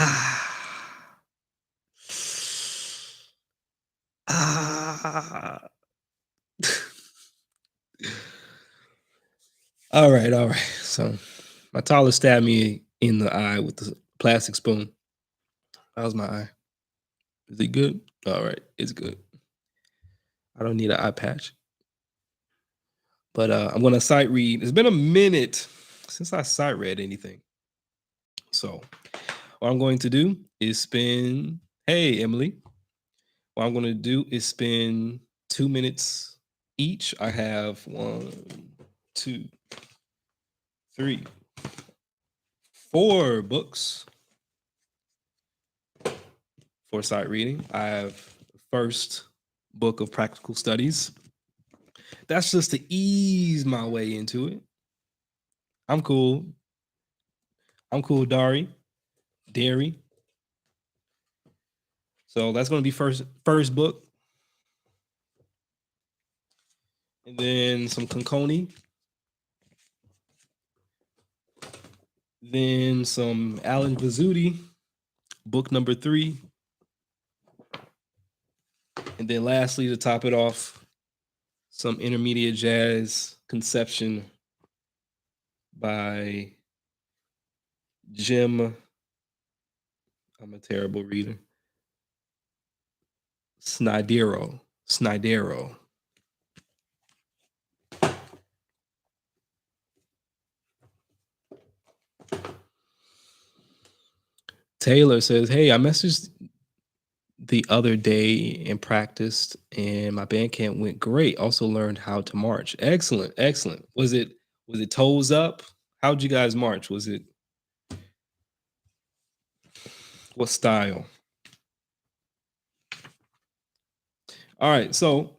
Ah. Ah. All right, all right. So my toddler stabbed me in the eye with the plastic spoon. How's my eye? Is it good? All right, it's good. I don't need an eye patch. But I'm gonna sight read. It's been a minute since I sight read anything. So what I'm going to do is spend. Hey, Emily. What I'm going to do is spend 2 minutes each. I have one, two, three, four books for sight reading. I have the first book of practical studies. That's just to ease my way into it. I'm cool. I'm cool, Dairy. So that's going to be first book, and then some Conconi, then some Alan Vizzuti, book number 3, and then lastly to top it off, some intermediate jazz conception by Jim. I'm a terrible reader. Snidero. Taylor says, "Hey, I messaged the other day and practiced, and my band camp went great. Also learned how to march. Excellent, excellent. Was it toes up? How'd you guys march? Was it what style? All right. So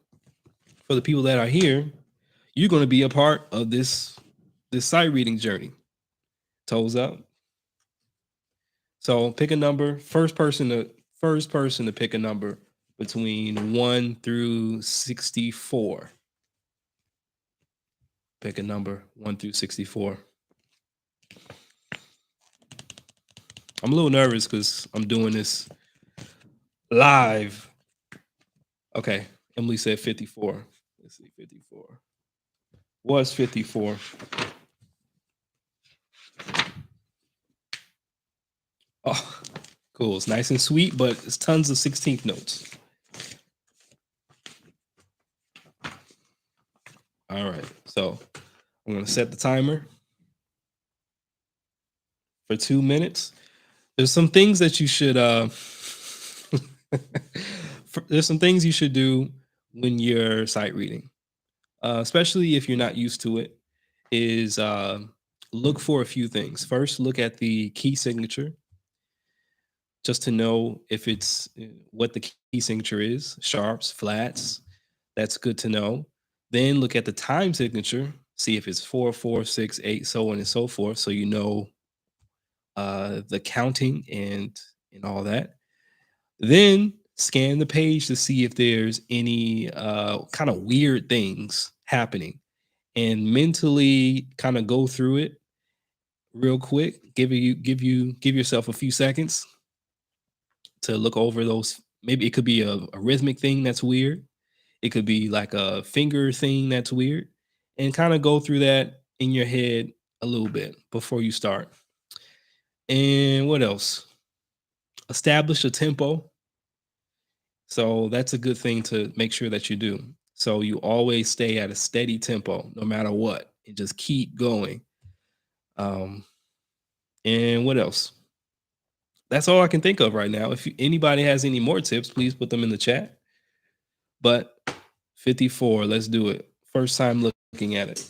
for the people that are here, you're going to be a part of this sight reading journey. Toes up. So pick a number. First person to pick a number between 1 through 64. Pick a number 1 through 64. I'm a little nervous because I'm doing this live. Okay. Emily said 54. Let's see, 54. Was 54. Oh, cool. It's nice and sweet, but it's tons of 16th notes. All right. So I'm going to set the timer for 2 minutes. There's some things that you should there's some things you should do when you're sight reading, especially if you're not used to it. Is look for a few things. First, look at the key signature just to know if it's what the key signature is, sharps, flats. That's good to know. Then look at the time signature, see if it's 4, 4, 6, 8, so on and so forth. So you know the counting and all that. Then scan the page to see if there's any kind of weird things happening, and mentally kind of go through it real quick. Give yourself a few seconds to look over those. Maybe it could be a rhythmic thing that's weird. It could be like a finger thing that's weird, and kind of go through that in your head a little bit before you start. And what else? Establish a tempo. So that's a good thing to make sure that you do. So you always stay at a steady tempo no matter what, and just keep going. Um, and what else? That's all I can think of right now. If anybody has any more tips, please put them in the chat. But 54, let's do it. First time looking at it.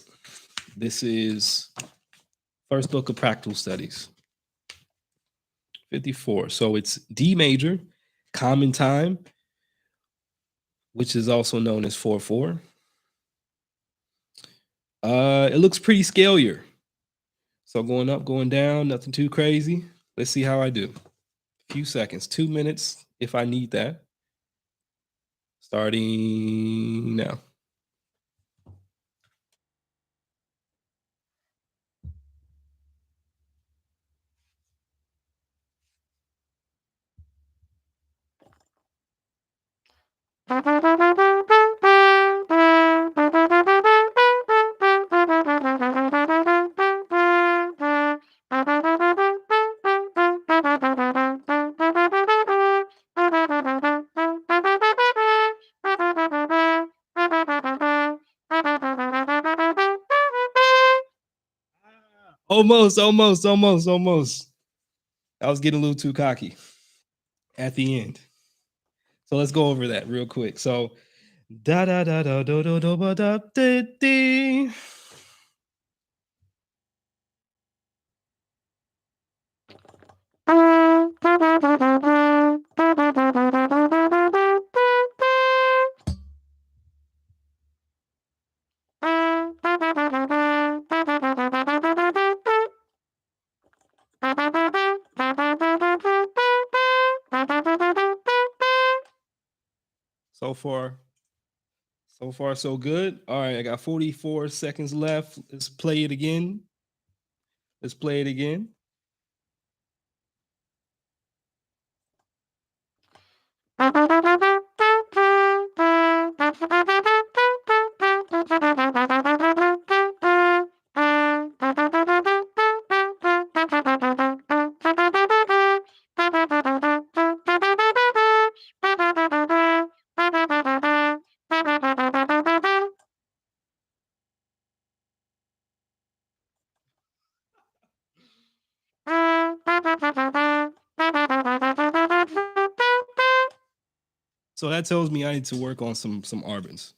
This is first book of practical studies. 54. So it's D major, common time, which is also known as 4/4. It looks pretty scalier. So going up, going down, nothing too crazy. Let's see how I do. A few seconds, 2 minutes if I need that. Starting now. Almost. I was getting a little too cocky at the end. So let's go over that real quick. So da da da da do do do ba da di di. So far, so far, so good. All right, I got 44 seconds left. Let's play it again. Let's play it again. So that tells me I need to work on some arbins.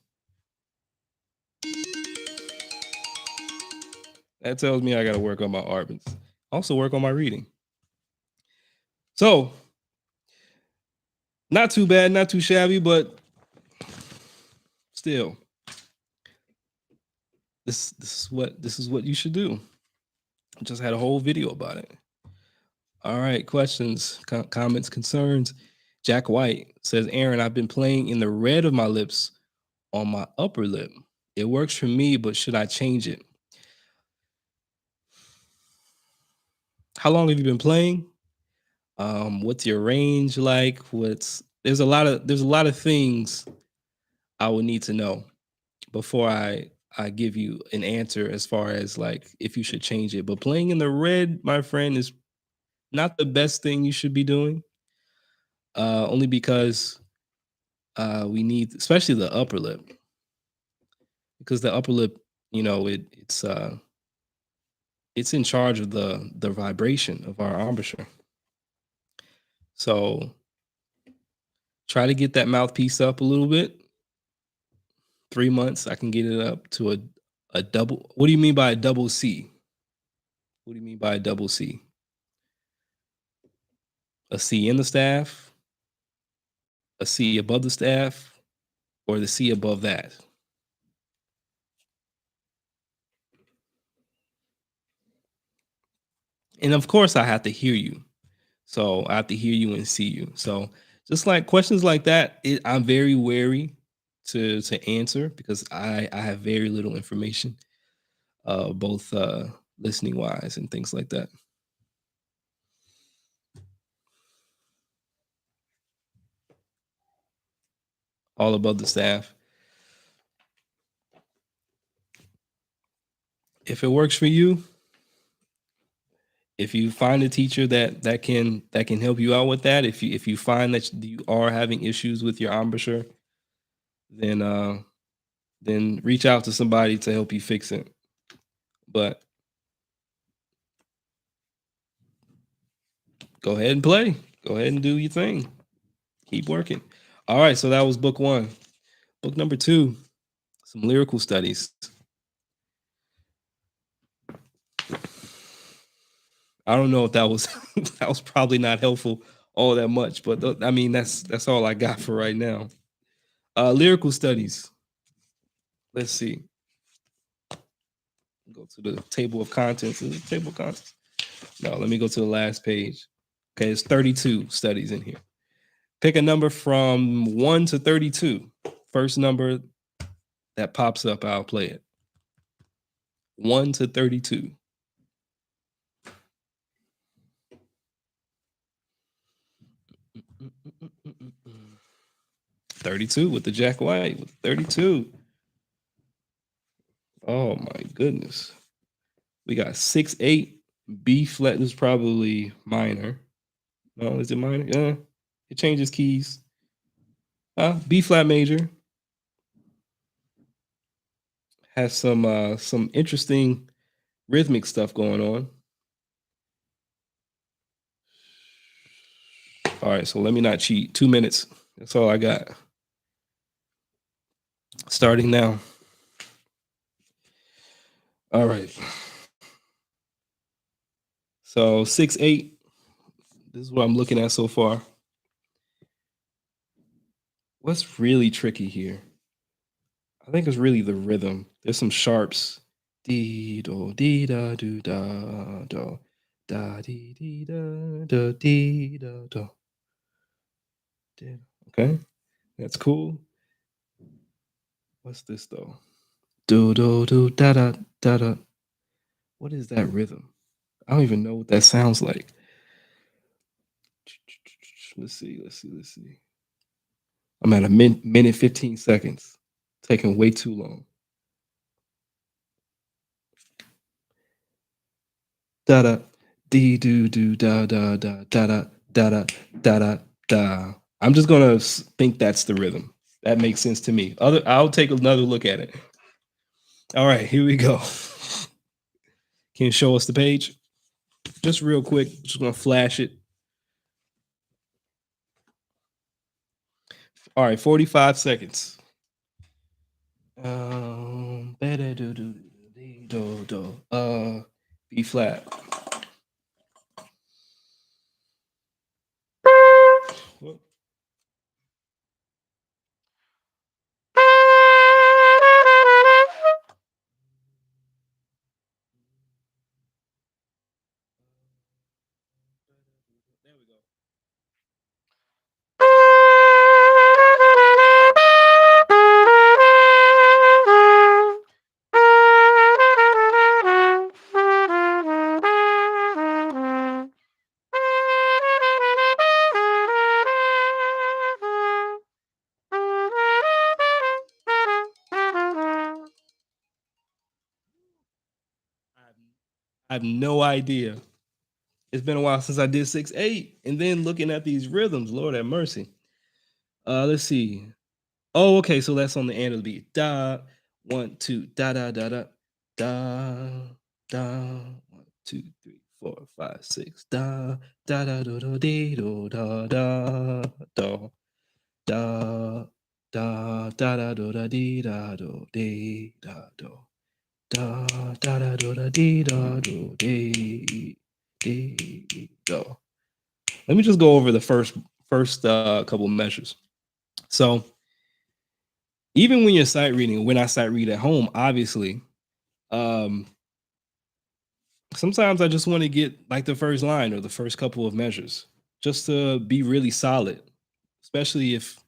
That tells me I got to work on my arbins. Also work on my reading. So not too bad, not too shabby, but still, this is what you should do. I just had a whole video about it. All right, questions, comments, concerns. Jack White says, Aaron, I've been playing in the red of my lips on my upper lip. It works for me, but should I change it? How long have you been playing? What's your range like? What's there's a lot of things I would need to know before I give you an answer as far as like if you should change it. But playing in the red, my friend, is not the best thing you should be doing. Only because we need, especially the upper lip, because the upper lip, it's in charge of the vibration of our embouchure. So try to get that mouthpiece up a little bit. 3 months, I can get it up to a double. What do you mean by a double C? What do you mean by a double C? A C in the staff, a C above the staff, or the C above that? And of course, I have to hear you. So I have to hear you and see you. So just like questions like that, I'm very wary to answer because I have very little information, both listening wise and things like that. All above the staff. If it works for you, if you find a teacher that can help you out with that, if you find that you are having issues with your embouchure, then then reach out to somebody to help you fix it. But go ahead and play. Go ahead and do your thing. Keep working. All right, so that was book one. Book number two, some lyrical studies. I don't know if that was that was probably not helpful all that much, but I mean that's all I got for right now. Lyrical studies. Let's see. Go to the table of contents. Is it table of contents? No, let me go to the last page. Okay, it's 32 studies in here. Pick a number from 1 to 32. First number that pops up, I'll play it. 1 to 32. 32 with the Jack White with 32. Oh my goodness. We got 6-8. B flat is probably minor. No, is it minor? Yeah. It changes keys. B flat major has some interesting rhythmic stuff going on. All right, so let me not cheat. 2 minutes. That's all I got. Starting now. All right. So 6-8. This is what I'm looking at so far. What's really tricky here? I think it's really the rhythm. There's some sharps. Dee do dee da do da do da dee dee da da dee da do. Okay, that's cool. What's this though? Do do do da da da da. What is that rhythm? I don't even know what that sounds like. Let's see. Let's see. Let's see. I'm at a minute 15 seconds. Taking way too long. Da da dee do do da da da da da da da da da da. I'm just gonna think that's the rhythm. That makes sense to me. I'll take another look at it. All right, here we go. Can you show us the page? Just real quick. Just gonna flash it. All right, 45 seconds. B flat. Whoop. There we go. I have no idea. It's been a while since I did 6-8, and then looking at these rhythms, Lord have mercy. Let's see. Oh, okay, so that's on the end of the beat. Da, 1, 2, da da da da, da da. 1, 2, 3, 4, 5, 6. Da da da da da dee do da da da da da da da da da dee da do dee da do da da da da da dee da do dee dee do. Let me just go over the first couple measures. So even when you're sight reading, when I sight read at home, obviously, um, sometimes I just want to get like the first line or the first couple of measures just to be really solid, especially if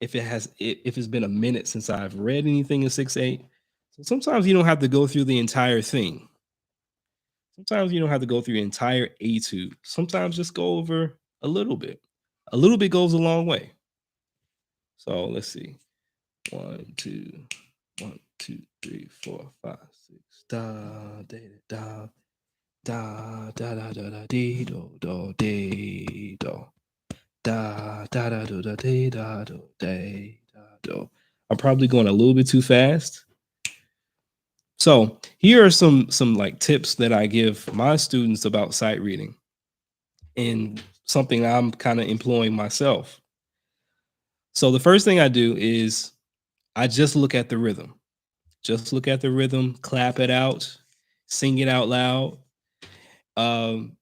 it's been a minute since I've read anything in 6-8. So sometimes you don't have to go through the entire thing. Sometimes you don't have to go through the entire etude. Sometimes just go over a little bit. A little bit goes a long way. So let's see. 1, 2, 1, 2, 3, 4, 5, 6. Da da da da da da da da dee do do dee do da da da do da dee da do dee da do. I'm probably going a little bit too fast. So here are some like tips that I give my students about sight reading and something I'm kind of employing myself. So the first thing I do is I just look at the rhythm. Just look at the rhythm, clap it out, sing it out loud, um,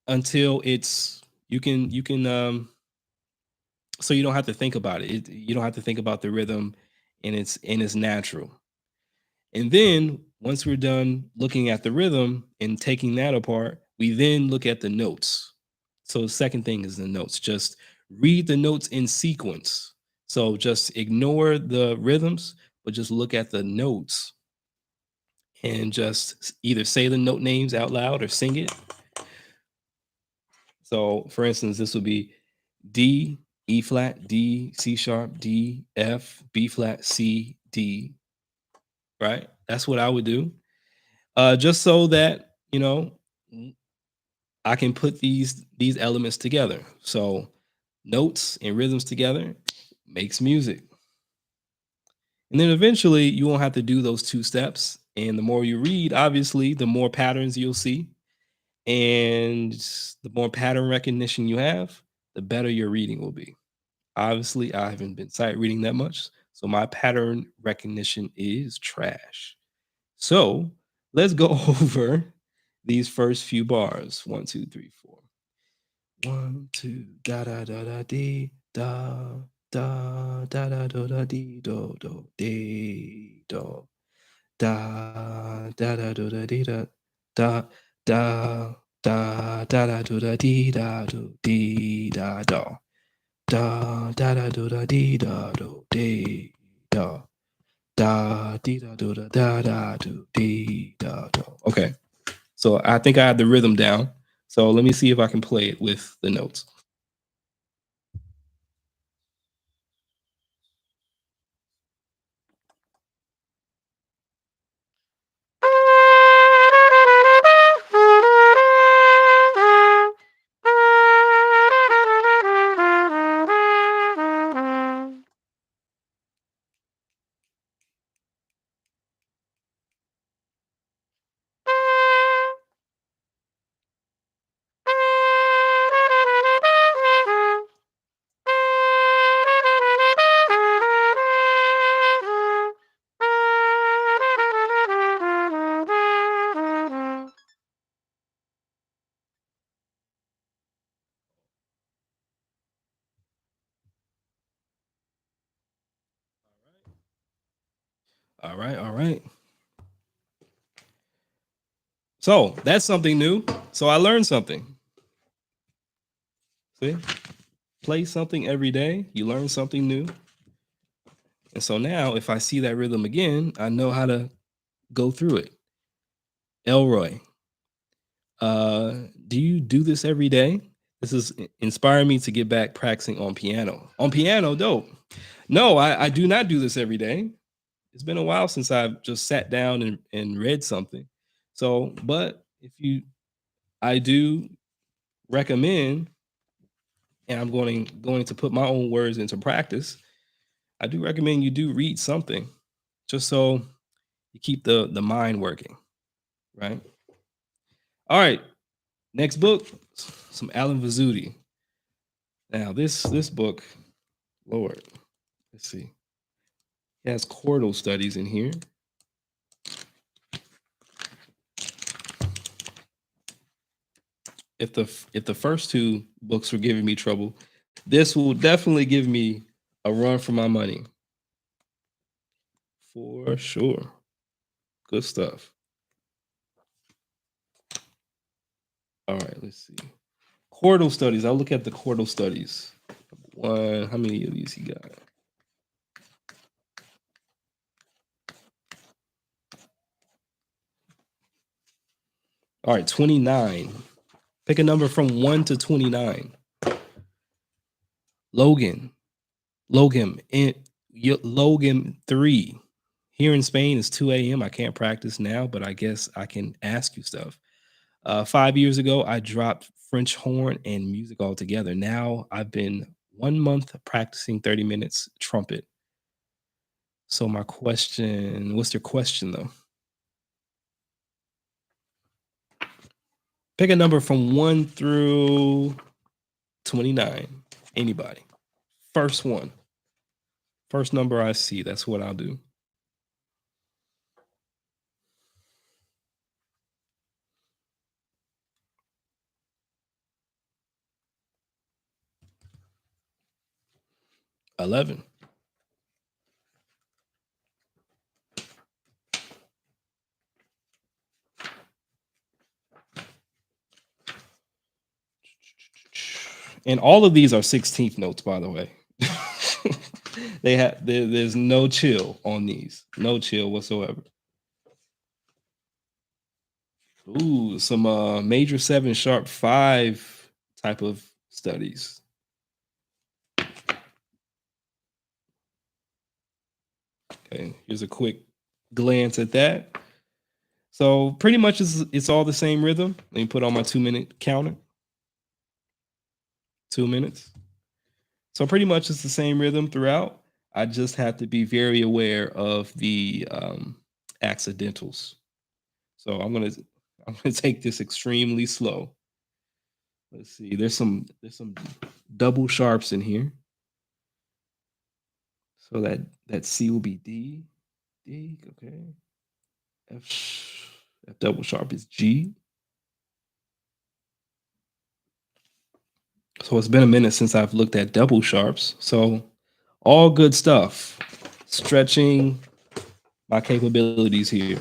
until it's you can so you don't have to think about it. You don't have to think about the rhythm, and it's natural. And then once we're done looking at the rhythm and taking that apart, we then look at the notes. So the second thing is the notes. Just read the notes in sequence. So just ignore the rhythms, but just look at the notes and just either say the note names out loud or sing it. So, for instance, this would be D. E flat, D, C sharp, D, F, B flat, C, D, right? That's what I would do. Just so that, I can put these elements together. So notes and rhythms together makes music. And then eventually you won't have to do those two steps. And the more you read, obviously, the more patterns you'll see. And the more pattern recognition you have, the better your reading will be. Obviously, I haven't been sight reading that much. So my pattern recognition is trash. So let's go over these first few bars. One, two, three, four. One, two, da da da da dee da da da da da da dee do do dee do da da da do da dee da da da da da da do da dee da do dee da do da da da do da dee da do dee da da dee da do da do dee da do. Okay, so I think I have the rhythm down. So let me see if I can play it with the notes. All right, all right. So that's something new. So I learned something. See, play something every day, you learn something new. And so now, if I see that rhythm again, I know how to go through it. Elroy, do you do this every day? This is inspiring me to get back practicing on piano. On piano, dope. No, I do not do this every day. It's been a while since I've just sat down and read something. So, but if you, I do recommend, and I'm going to put my own words into practice. I do recommend you do read something, just so you keep the mind working, right? All right, next book, some Alan Vizzuti. Now this book, Lord, let's see, it has chordal studies in here. If the first two books were giving me trouble, this will definitely give me a run for my money, for sure. Good stuff. All right, let's see. Chordal studies. I'll look at the chordal studies. One, how many of these he got? All right, 29. Pick a number from 1 to 29. Logan. Logan. Logan 3. Here in Spain, it's 2 a.m. I can't practice now, but I guess I can ask you stuff. 5 years ago, I dropped French horn and music altogether. Now I've been 1 month practicing 30 minutes trumpet. So my question, what's your question though? Pick a number from 1 through 29. Anybody. First one. First number I see. That's what I'll do. 11. And all of these are 16th notes, by the way. There's no chill on these. No chill whatsoever. Ooh, some major 7 sharp 5 type of studies. Okay, here's a quick glance at that. So pretty much it's all the same rhythm. Let me put on my 2 minute counter. 2 minutes. So pretty much it's the same rhythm throughout. I just have to be very aware of the accidentals. So I'm gonna take this extremely slow. Let's see. There's some double sharps in here. So that C will be D. D. Okay. F double sharp is G. So it's been a minute since I've looked at double sharps. So all good stuff. Stretching my capabilities here.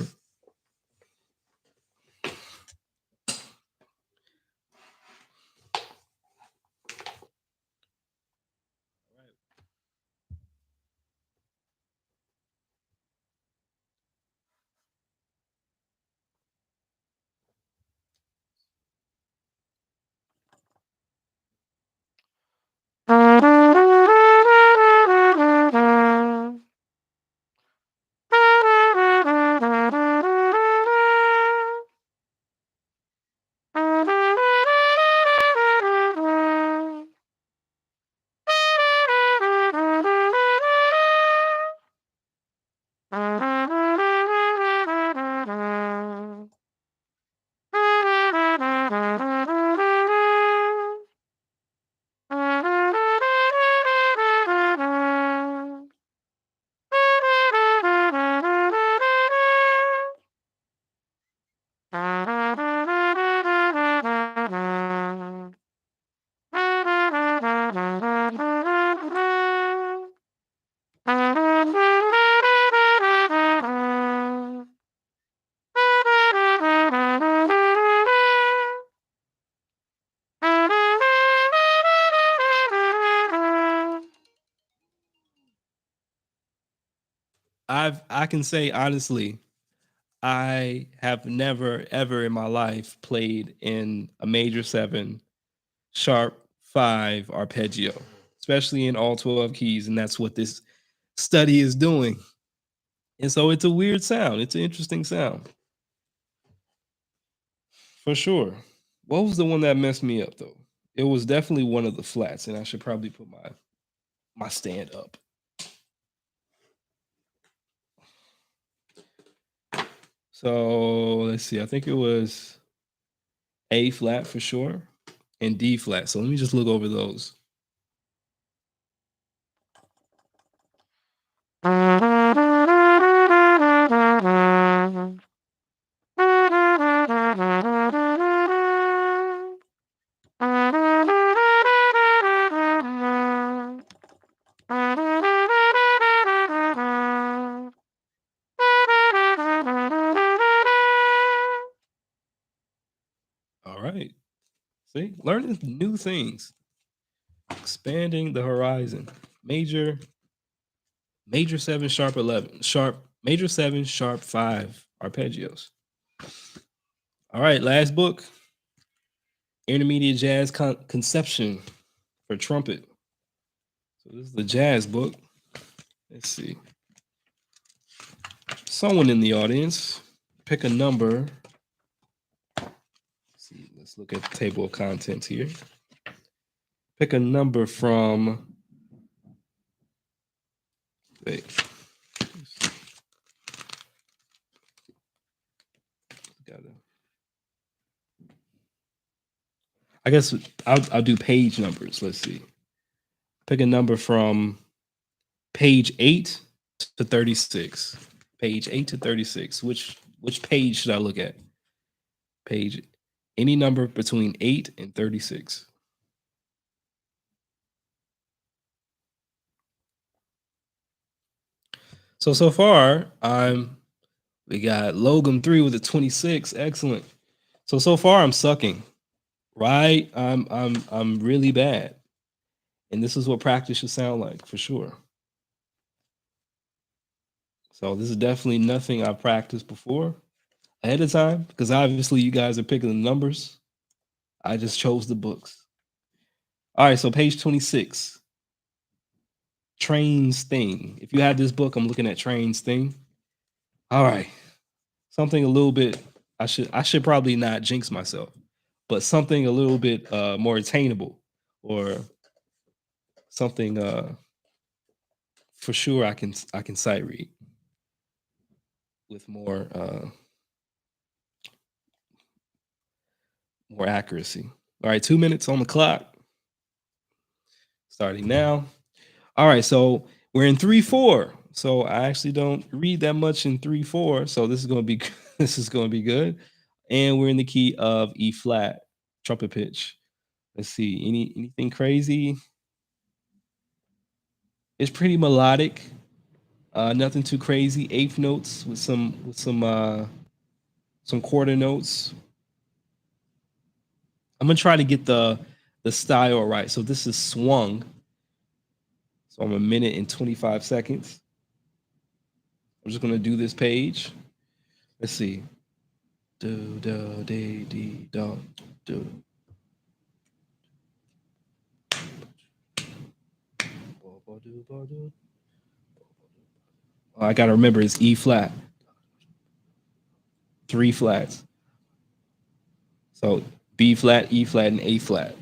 I can say honestly, I have never ever in my life played in a major seven sharp five arpeggio, especially in all 12 keys, and that's what this study is doing. And so it's a weird sound. It's an interesting sound for sure. What was the one that messed me up though? It was definitely one of the flats, and I should probably put my stand up. So let's see. I think it was A flat for sure and D flat. So let me just look over those. All right. See, learning new things, expanding the horizon. Major, major seven, sharp 11, sharp, major seven, sharp five arpeggios. All right, last book, Intermediate Jazz Conception for Trumpet. So this is the jazz book. Let's see. Someone in the audience, pick a number. Let's see, let's look at the table of contents here. Pick a number from. Wait. Gotta, I guess I'll do page numbers. Let's see. Pick a number from page 8 to 36. Page 8 to 36. Which page should I look at? Page any number between 8 and 36. So far, we got Logan 3 with a 26. Excellent. So far I'm sucking. Right? I'm really bad. And this is what practice should sound like for sure. So this is definitely nothing I've practiced before ahead of time because obviously you guys are picking the numbers. I just chose the books. All right, so page 26. Train's Thing. If you have this book, I'm looking at Train's Thing. All right. Something a little bit I should probably not jinx myself, but something a little bit more attainable or something for sure I can sight read with more accuracy. All right, 2 minutes on the clock, starting now. All right, so we're in 3/4. So I actually don't read that much in 3/4. So this is gonna be this is gonna be good. And we're in the key of E flat, trumpet pitch. Let's see, anything crazy? It's pretty melodic. Nothing too crazy. Eighth notes with some quarter notes. I'm gonna try to get the style right. So this is swung. So I'm a minute and 25 seconds. I'm just gonna do this page. Let's see. Do do de de do do. Oh, I gotta remember it's E flat. Three flats. So B flat, E flat, and A flat.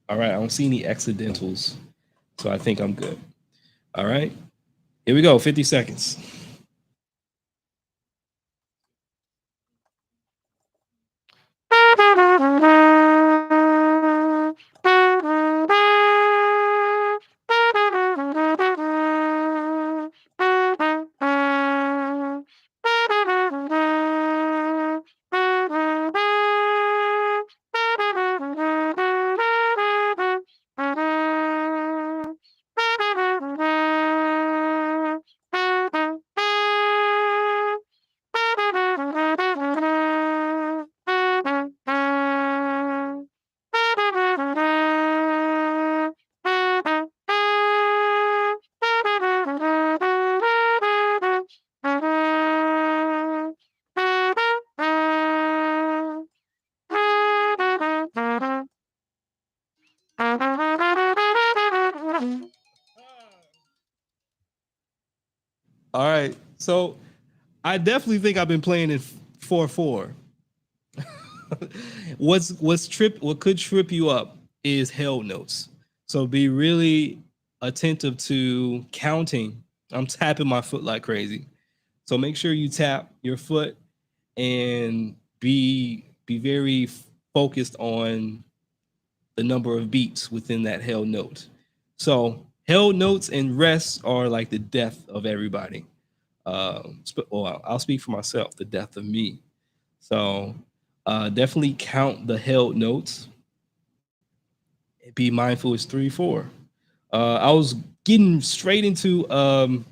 All right, I don't see any accidentals. So I think I'm good. All right. Here we go. 50 seconds. All right. So I definitely think I've been playing in 4/4. What could trip you up is held notes. So be really attentive to counting. I'm tapping my foot like crazy. So make sure you tap your foot and be very focused on the number of beats within that held note. So held notes and rests are like the death of everybody. Well, I'll speak for myself, the death of me. So definitely count the held notes. Be mindful it's 3/4. I was getting straight into a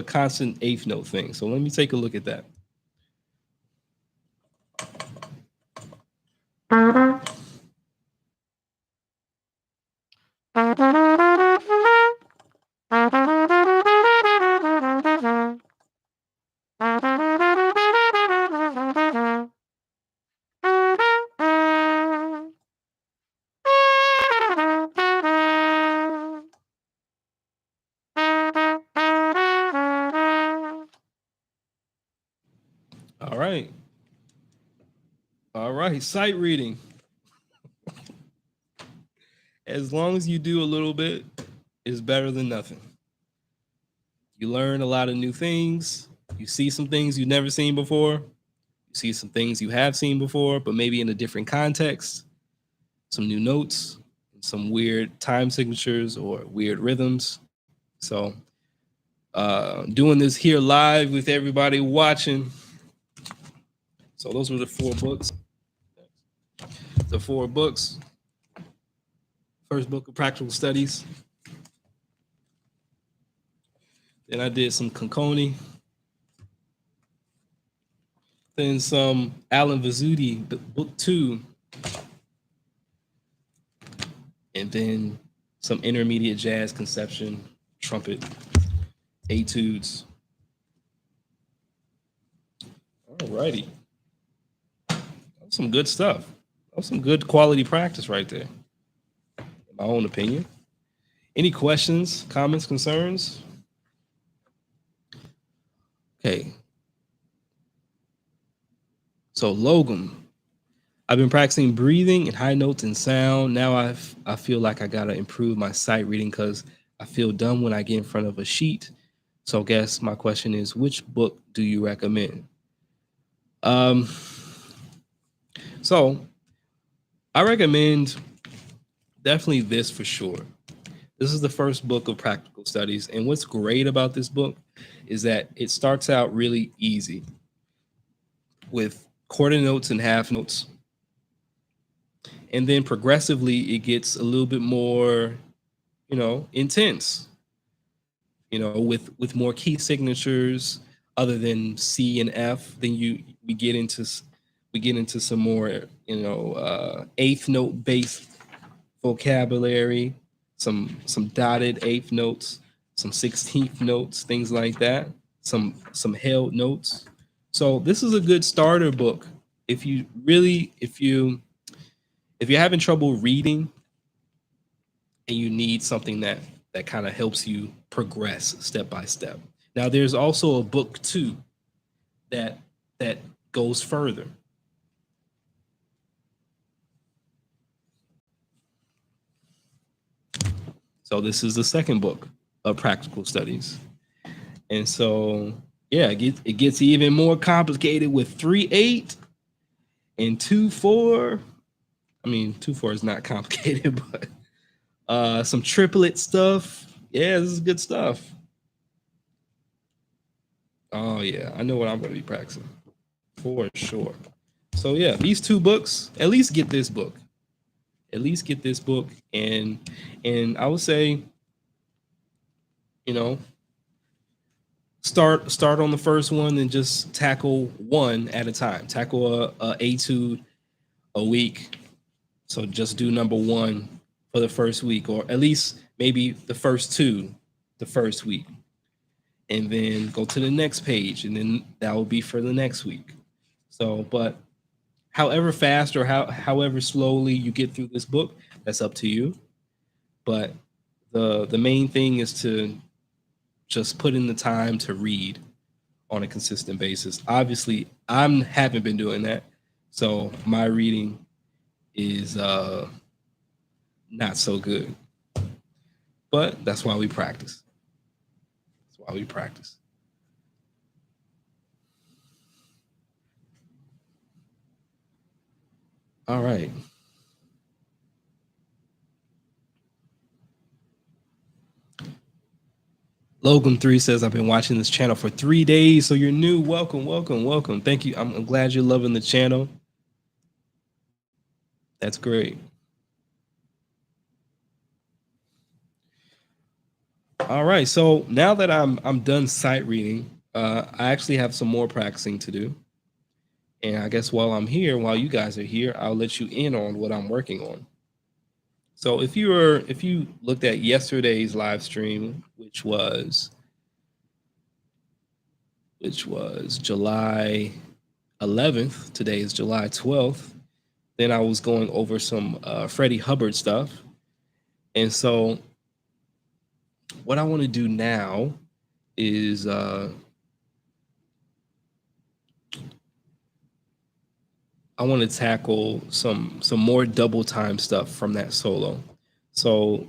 constant eighth note thing. So let me take a look at that. All right. All right. Sight reading. As long as you do a little bit, is better than nothing. You learn a lot of new things. You see some things you've never seen before. You see some things you have seen before, but maybe in a different context. Some new notes, some weird time signatures or weird rhythms. So, doing this here live with everybody watching. So those were the 4 books. The 4 books. First book of practical studies. Then I did some Conconi. Then some Alan Vizzuti, book 2. And then some intermediate jazz conception, trumpet, etudes. All righty. That's some good stuff. That's some good quality practice right there, in my own opinion. Any questions, comments, concerns? Okay. So Logan, I've been practicing breathing and high notes and sound. Now I feel like I gotta improve my sight reading because I feel dumb when I get in front of a sheet. So I guess my question is, which book do you recommend? Um, so I recommend definitely this for sure. This is the first book of practical studies, and what's great about this book is that it starts out really easy with quarter notes and half notes, and then progressively it gets a little bit more, intense, with more key signatures other than C and F. Then we get into some more, eighth note based vocabulary, some dotted eighth notes, some 16th notes, things like that, some held notes. So this is a good starter book if you really if you're having trouble reading and you need something that kind of helps you progress step by step. Now there's also a book two that that goes further. So this is the second book of practical studies. And so yeah, it gets even more complicated with 3-8 and 2-4. I mean, 2-4 is not complicated, but some triplet stuff. Yeah, this is good stuff. Oh yeah, I know what I'm gonna be practicing for sure. So yeah, these two books, at least get this book. At least get this book, and I would say, you know, start on the first one and just tackle one at a time. Tackle a etude a week. So just do number one for the first week, or at least maybe the first two the first week, and then go to the next page, and then that will be for the next week. So, but however fast or however slowly you get through this book, that's up to you. But the main thing is to just put in the time to read on a consistent basis. Obviously, I haven't been doing that, so my reading is not so good. But that's why we practice. That's why we practice. All right. Logan 3 says, I've been watching this channel for 3 days. So you're new. Welcome, welcome, welcome. Thank you. I'm glad you're loving the channel. That's great. All right. So now that I'm done sight reading, I actually have some more practicing to do. And I guess while I'm here, while you guys are here, I'll let you in on what I'm working on. So if you looked at yesterday's live stream, which was July 11th, today is July 12th, then I was going over some Freddie Hubbard stuff. And so what I want to do now is I want to tackle some more double time stuff from that solo. So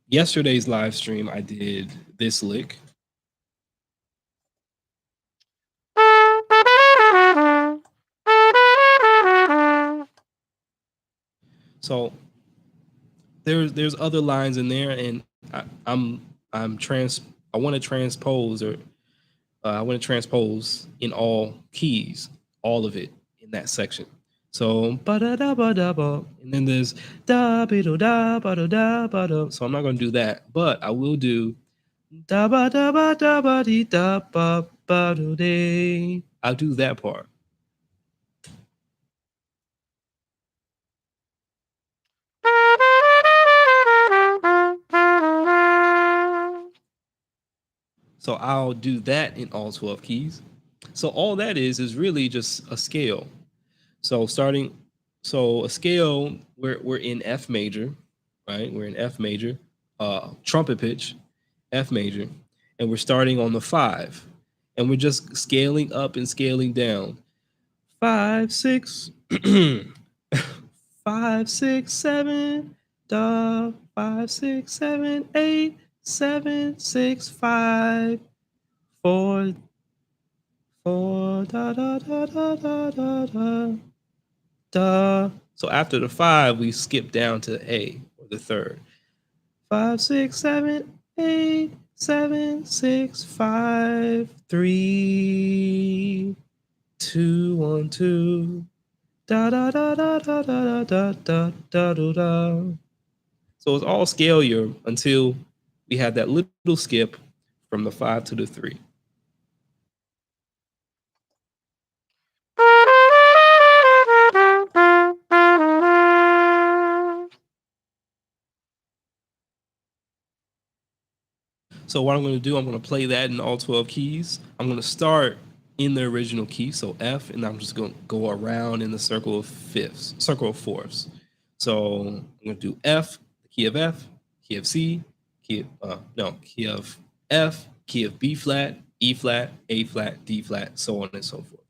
yesterday's live stream, I did this lick. So there's other lines in there, and I'm trans. I want to transpose, or I want to transpose in all keys, all of it in that section. So ba da da ba da ba, and then there's da ba da ba da ba da. So I'm not going to do that, but I will do da ba da ba da ba dee da ba ba do day. I'll do that part. So I'll do that in all 12 keys. So all that is really just a scale. So a scale, we're in F major, right? We're in F major. trumpet pitch, F major, and we're starting on the five, and we're just scaling up and scaling down. Five, six, five, six, seven, da, five, six, seven, eight, seven, six, five, four, four, da, da, da, da, da, da, da, da. So after the five, we skip down to A, or the third. Five, six, seven, eight, seven, six, five, three, two, one, two. Da da da da da da da da da da da. So it's all scale year until we had that little skip from the five to the three. So what I'm going to do, I'm going to play that in all 12 keys. I'm going to start in the original key, so F, and I'm just going to go around in the circle of fifths, circle of fourths. So I'm going to do F, key of F, key of C, key of, key of F, key of B flat, E flat, A flat, D flat, so on and so forth.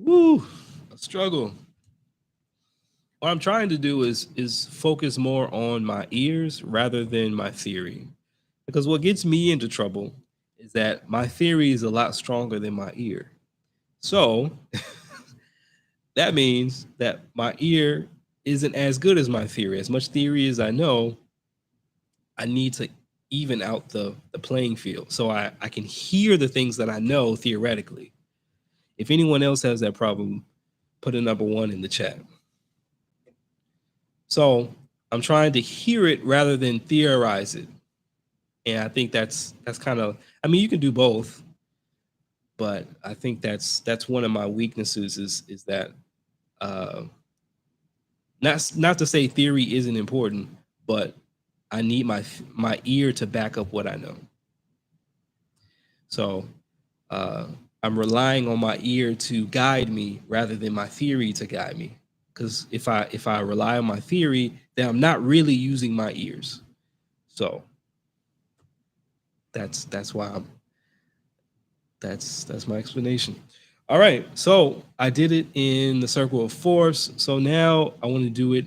Woo, a struggle. What I'm trying to do is focus more on my ears rather than my theory. Because what gets me into trouble is that my theory is a lot stronger than my ear. So that means that my ear isn't as good as my theory. As much theory as I know, I need to even out the playing field so I can hear the things that I know theoretically. If anyone else has that problem, put a number one in the chat. So I'm trying to hear it rather than theorize it. And I think that's kind of, I mean, you can do both, but I think that's one of my weaknesses is that uh not to say theory isn't important, but I need my ear to back up what I know. So uh, I'm relying on my ear to guide me rather than my theory to guide me. Because if I rely on my theory, then I'm not really using my ears. So That's why I'm that's my explanation. All right, so I did it in the circle of fourths. So now I want to do it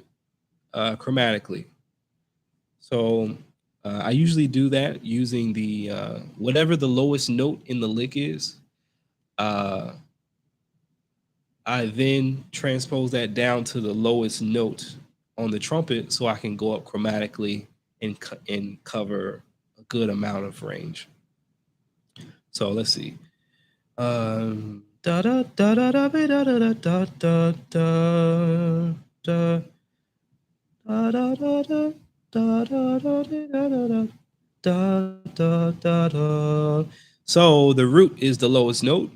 chromatically. So I usually do that using the whatever the lowest note in the lick is. Uh, I then transpose that down to the lowest note on the trumpet, so I can go up chromatically and cover a good amount of range. So let's see. Da da da da da da da da da da da da da da da da da da da da. So the root is the lowest note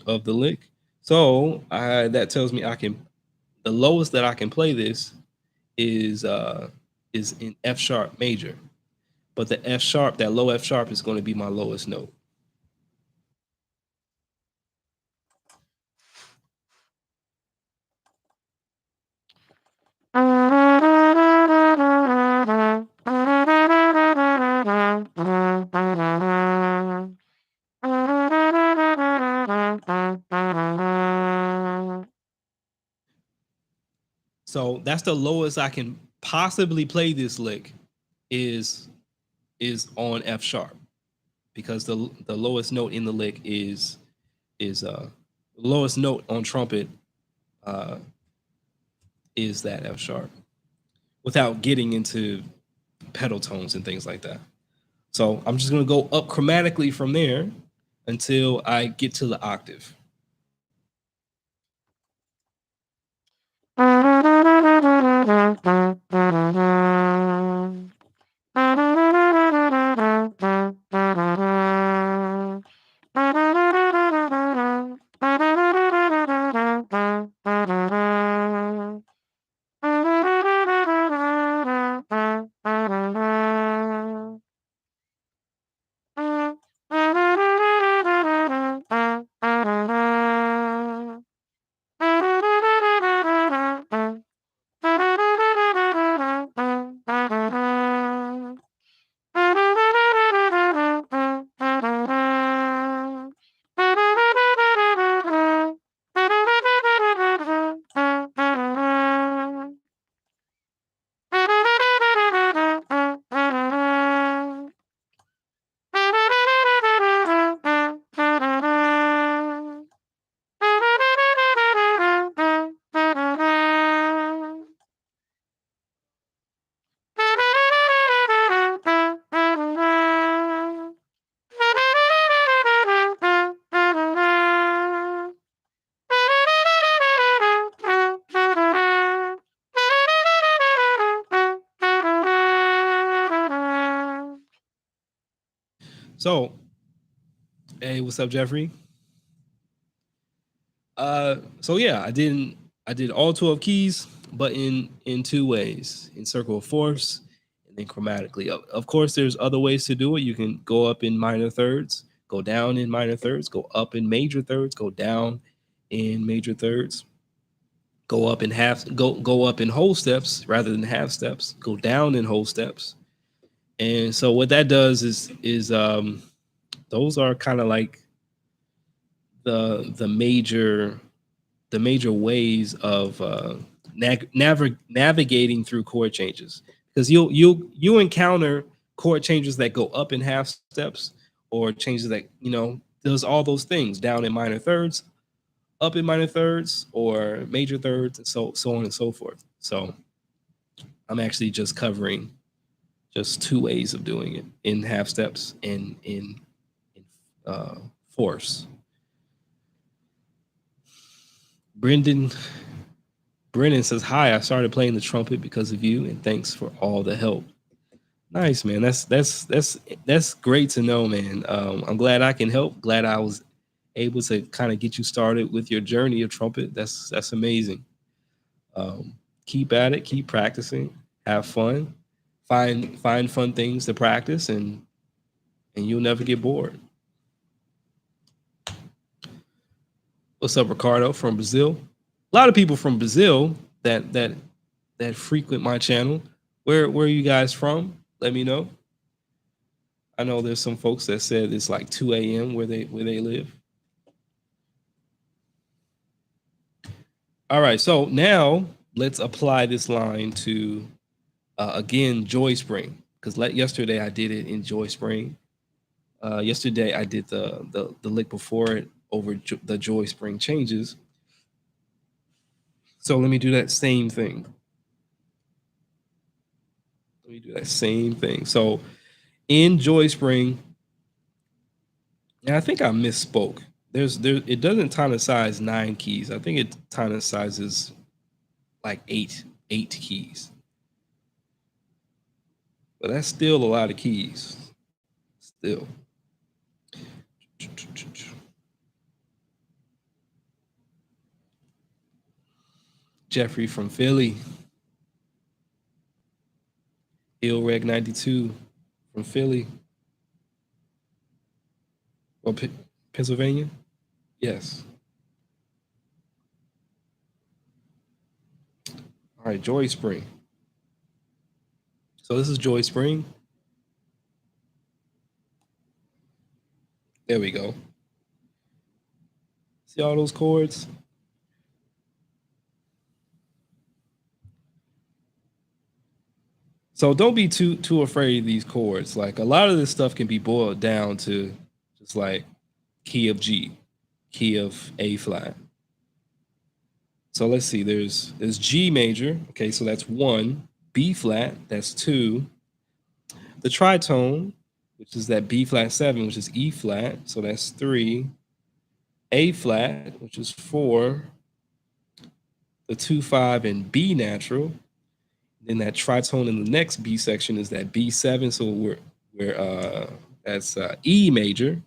of the lick. So that tells me I can the lowest that I can play this is in F sharp major. But the F sharp, that low F sharp is going to be my lowest note. So that's the lowest I can possibly play this lick is is on F sharp because the lowest note in the lick is lowest note on trumpet uh is that F sharp without getting into pedal tones and things like that. So I'm just gonna go up chromatically from there until I get to the octave. So, hey, what's up, Jeffrey? So yeah, I did all 12 keys, but in two ways, in circle of fourths and then chromatically. Of course, there's other ways to do it. You can go up in minor thirds, go down in minor thirds, go up in major thirds, go down in major thirds, go up in whole steps rather than half steps, go down in whole steps. And so what that does is those are kind of like the major the major ways of navigating through chord changes because you'll encounter chord changes that go up in half steps or changes that does all those things down in minor thirds, up in minor thirds, or major thirds, and so on and so forth. So I'm actually just covering just two ways of doing it in half steps and in fourths. Brendan Brennan says, "Hi, I started playing the trumpet because of you, and thanks for all the help." Nice, man. That's great to know, man. I'm glad I can help. Glad I was able to kind of get you started with your journey of trumpet. That's amazing. Um, keep at it. Keep practicing. Have fun. Find fun things to practice, and you'll never get bored. What's up, Ricardo from Brazil? A lot of people from Brazil that frequent my channel. Where are you guys from? Let me know. I know there's some folks that said it's like 2 a.m. where they live. All right, so now let's apply this line to again Joy Spring because yesterday I did it in Joy Spring. Yesterday I did the lick before it over the Joy Spring changes. So let me do that same thing. Let me do that same thing. So in Joy Spring, and I think I misspoke. There it doesn't tonicize 9 keys. I think it tonicizes like eight keys. But that's still a lot of keys. Still. Jeffrey from Philly. Ilreg 92 from Philly. Or Pennsylvania? Yes. All right, Joy Spring. So this is Joy Spring. There we go. See all those chords? So don't be too afraid of these chords. Like a lot of this stuff can be boiled down to just like key of G, key of A flat. So let's see. There's G major. Okay, so that's 1. B flat, that's 2. The tritone, which is that B flat 7, which is E flat, so that's 3. A flat, which is 4. The 2 5 and B natural. Then that tritone in the next B section is that B7. So we're that's E major.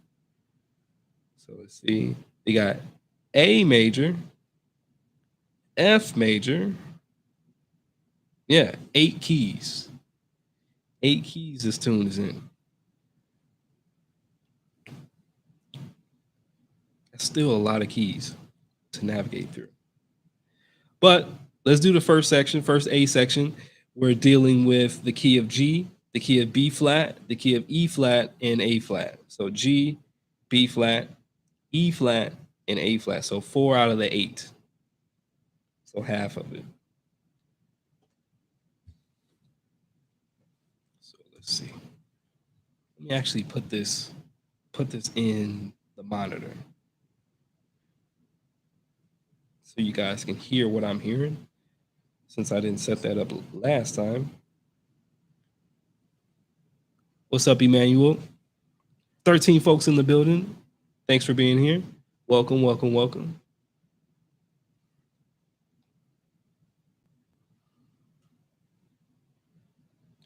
So let's see. We got A major, F major. Yeah, 8 keys. 8 keys this tune is in. That's still a lot of keys to navigate through. But let's do the first section, first A section. We're dealing with the key of G, the key of B flat, the key of E flat, and A flat. So G, B flat, E flat, and A flat. So 4 out of the 8. So half of it. So let's see. Let me actually put this in the monitor so you guys can hear what I'm hearing since I didn't set that up last time. What's up, Emmanuel? 13 folks in the building. Thanks for being here. Welcome, welcome, welcome.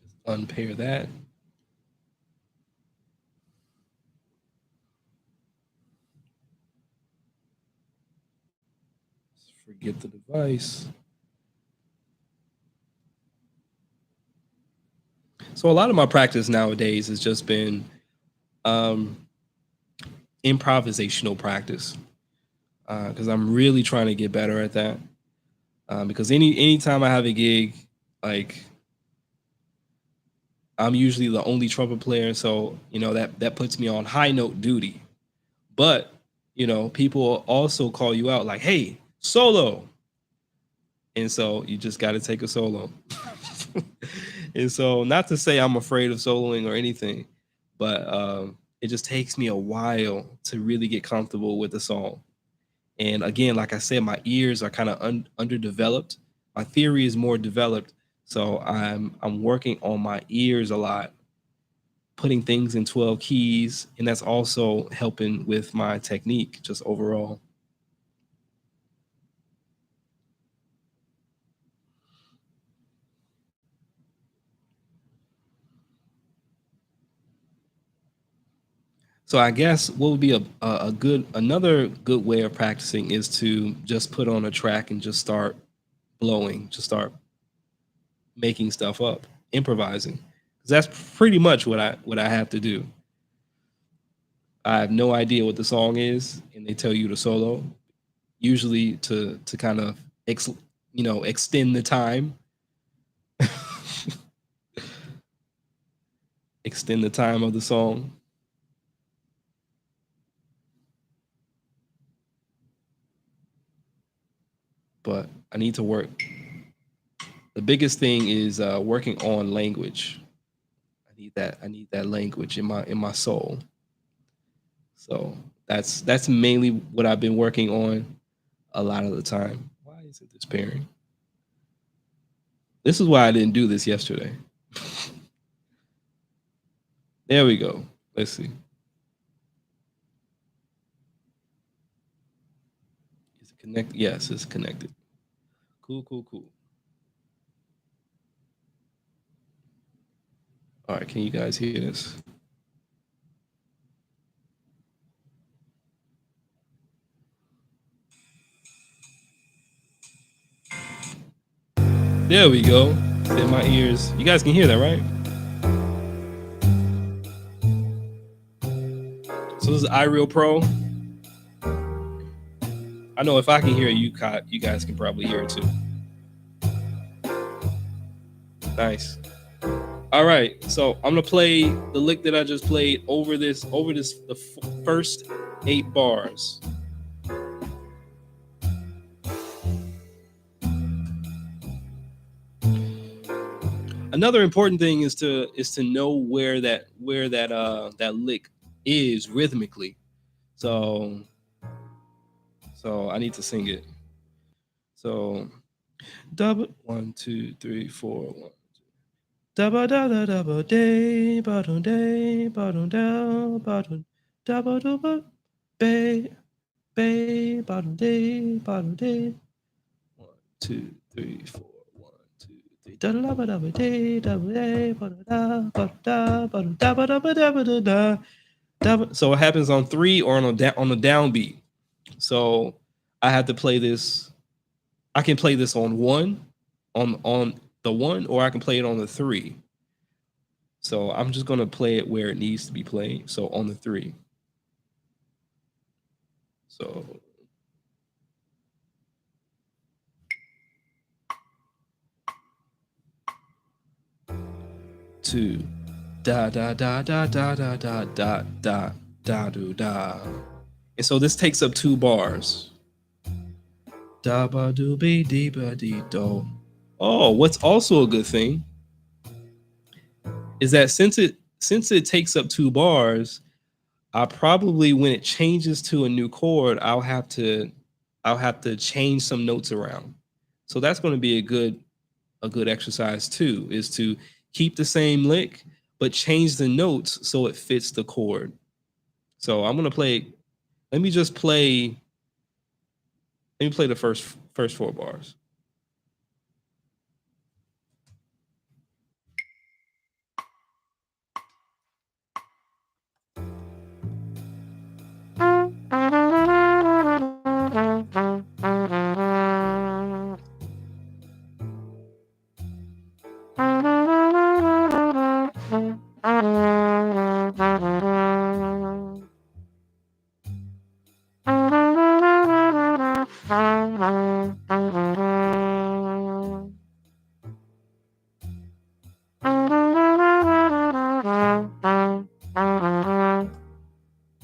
Just unpair that. Forget the device. So a lot of my practice nowadays has just been improvisational practice because I'm really trying to get better at that. Because anytime I have a gig, like I'm usually the only trumpet player, so that puts me on high note duty. But people also call you out like, "Hey, solo," and so you just got to take a solo. And so, not to say I'm afraid of soloing or anything, but it just takes me a while to really get comfortable with the song. And again, like I said, my ears are kind of underdeveloped. My theory is more developed, so I'm working on my ears a lot, putting things in 12 keys, and that's also helping with my technique just overall. So I guess what would be another good way of practicing is to just put on a track and just start blowing, just start making stuff up, improvising. Because that's pretty much what I have to do. I have no idea what the song is, and they tell you to solo, usually to kind of extend the time. extend the time of the song. But I need to work. The biggest thing is working on language. I need that. I need that language in my soul. So that's mainly what I've been working on a lot of the time. Why isn't this pairing? This is why I didn't do this yesterday. There we go. Let's see. Is it connected? Yes, it's connected. Cool, cool, cool. All right, can you guys hear this? There we go. In my ears. You guys can hear that, right? So this is iReal Pro. I know if I can hear it, you guys can probably hear it too. Nice. All right, so I'm gonna play the lick that I just played over the first 8 bars. Another important thing is to know that lick is rhythmically. So I need to sing it. So double 1, 2, 3, 4, 1. Dabba da da dabba day, bottom day, bottom down, bottom dabba dabba bay, bay, bottom day, bottom day. 1, 2, 3, 4, 1, 2, 3. Da da da da day, dabba day, bottom da, bottom da, bottom dabba dabba dabba da da. So it happens on 3 or on a downbeat. So I have to play this. I can play this on 1, on the 1, or I can play it on the 3. So I'm just gonna play it where it needs to be played. So on the 3. So two, da da da da da da da da da da do da. And so this takes up 2 bars. Da ba do be dee ba dee do. Oh, what's also a good thing is that since it takes up 2 bars, I probably when it changes to a new chord, I'll have to change some notes around. So that's going to be a good exercise too, is to keep the same lick but change the notes so it fits the chord. So I'm going to play. Let me just play. Let me play the first 4 bars.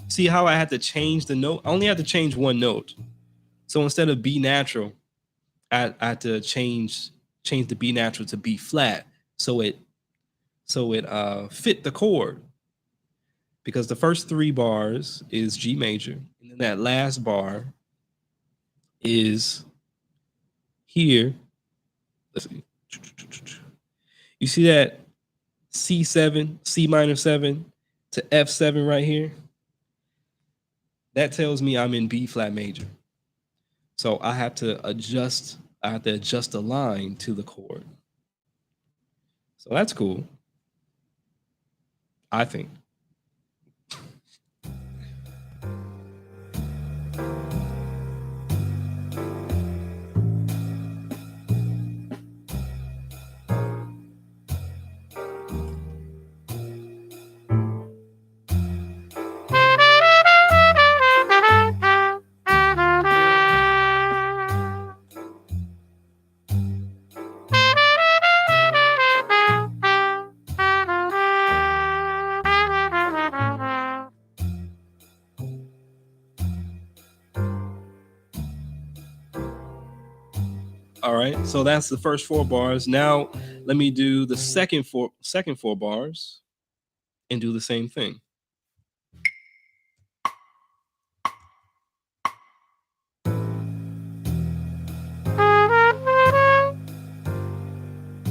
See how I had to change the note? I only had to change one note. So instead of B natural, I had to change the B natural to B flat so it fit the chord. Because the first 3 bars is G major, and then that last bar is here. Let's see. You see that C7, C minor 7 to F7 right here? That tells me I'm in B flat major. So I have to adjust the line to the chord. So that's cool, I think. right. So that's the first four bars. Now let me do the second four bars and do the same thing.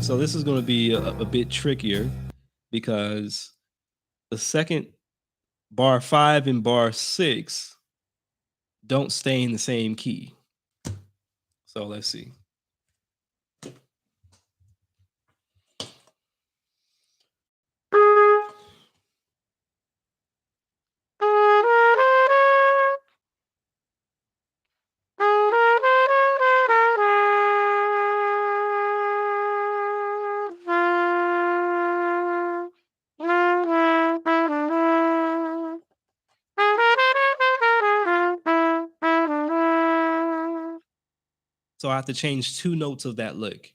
So this is going to be a bit trickier because the second bar five and bar six don't stay in the same key. So let's see. So I have to change two notes of that lick.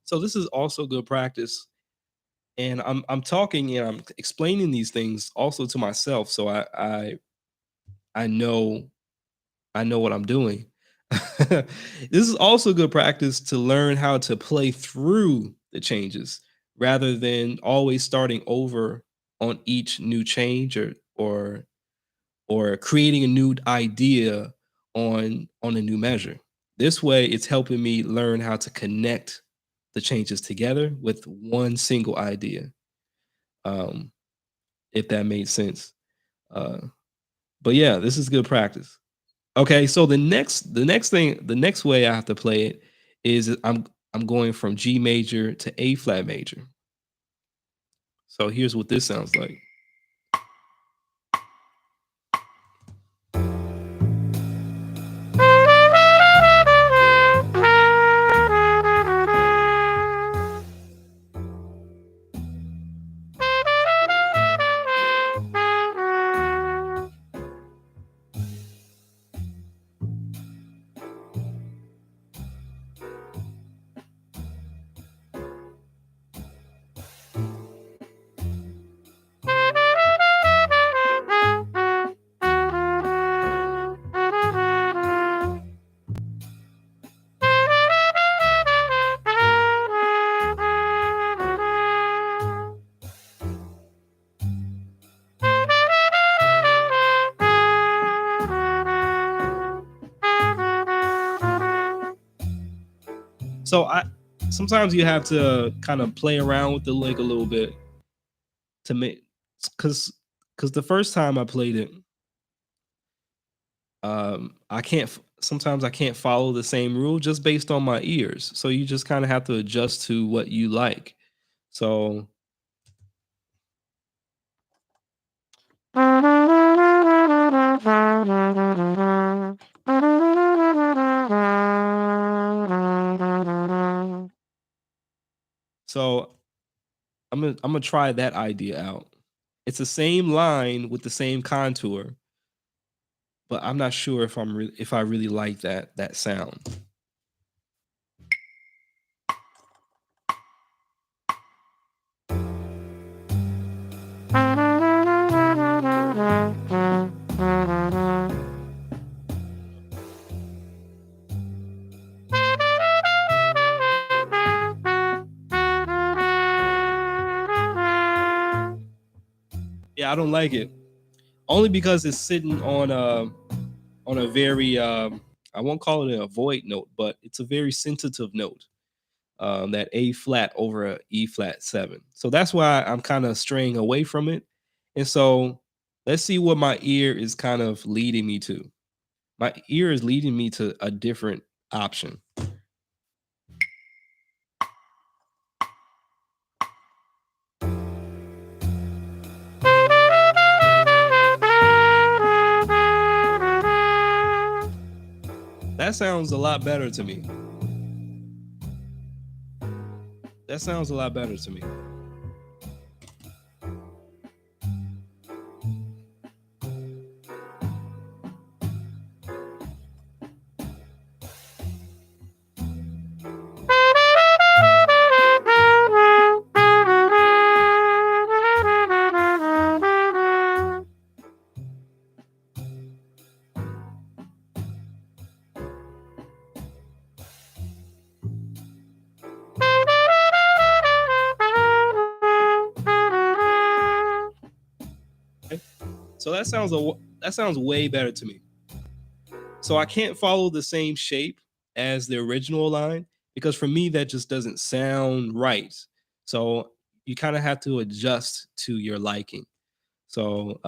So this is also good practice. And I'm talking and I'm explaining these things also to myself. So I know I know what I'm doing. This is also good practice to learn how to play through the changes rather than always starting over on each new change or creating a new idea on a new measure. This way it's helping me learn how to connect the changes together with one single idea. Um, if that made sense. Uh, but yeah, this is good practice. Okay, so the next way I have to play it is I'm going from G major to A flat major. So here's what this sounds like. So I sometimes you have to kind of play around with the lick a little bit to make because the first time I played it, sometimes I can't follow the same rule just based on my ears. So you just kind of have to adjust to what you like. So so I'm gonna try that idea out. It's the same line with the same contour, but I'm not sure if I really like that sound. Yeah, I don't like it. Only because it's sitting on a very I won't call it a void note, but it's a very sensitive note. That A flat over a E flat seven. So that's why I'm kind of straying away from it. And so let's see what my ear is kind of leading me to. My ear is leading me to a different option. that sounds a lot better to me. That sounds a lot better to me. Okay? So that sounds way better to me. So I can't follow the same shape as the original line because for me that just doesn't sound right. So you kind of have to adjust to your liking. So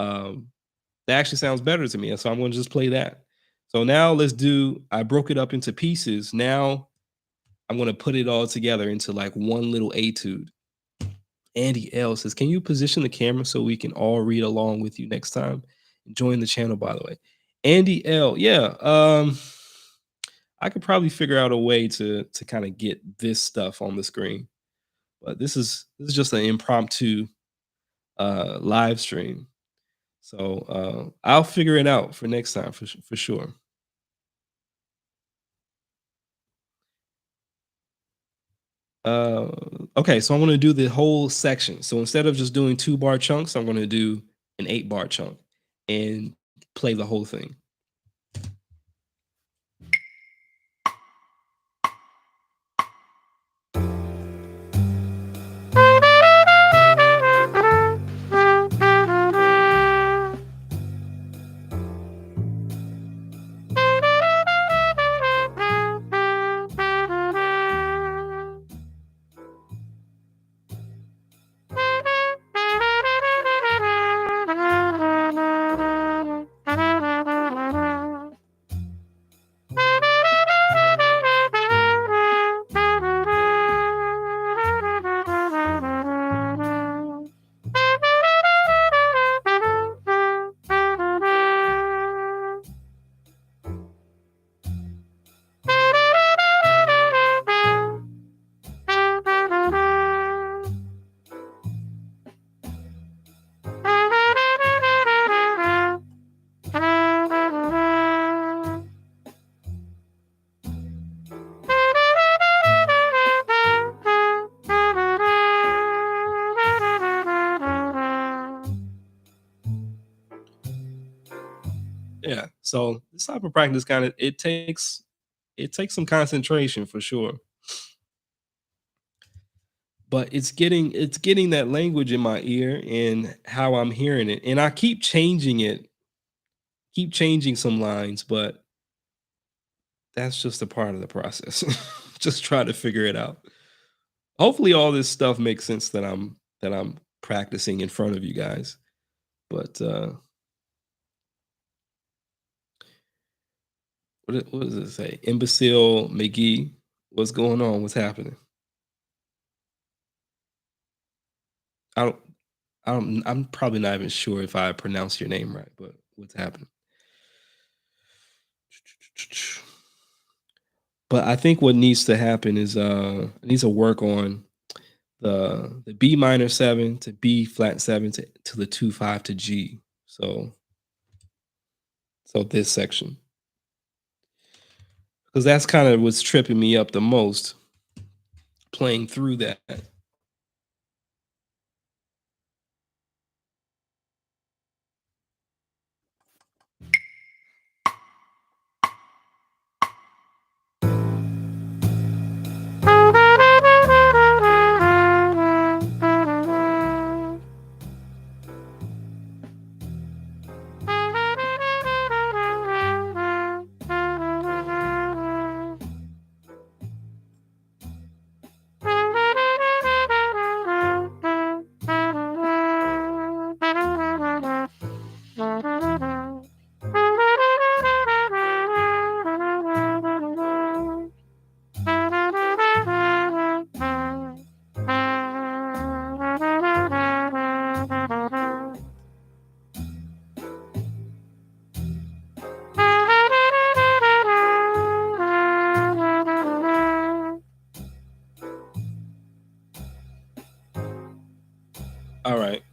that actually sounds better to me. So I'm going to just play that. So now let's do. I broke it up into pieces. Now I'm going to put it all together into like one little etude. Andy L says, "Can you position the camera so we can all read along with you next time?" Join the channel, by the way. Andy L, yeah. I could probably figure out a way to kind of get this stuff on the screen, but this is just an impromptu live stream. So I'll figure it out for next time for sure. Uh, okay, so I'm gonna do the whole section. So instead of just doing 2 bar chunks, I'm gonna do an 8 bar chunk and play the whole thing. Yeah. So this type of practice kind of it takes some concentration for sure. But it's getting that language in my ear and how I'm hearing it. And I keep changing it, keep changing some lines, but that's just a part of the process. Just trying to figure it out. Hopefully all this stuff makes sense that I'm practicing in front of you guys. But what does it say? Imbecile McGee. What's going on? What's happening? I don't I'm probably not even sure if I pronounced your name right, but what's happening? But I think what needs to happen is it needs to work on the B minor 7 to B flat 7 to the 2 5 to G. So this section. Because that's kind of what's tripping me up the most playing through that.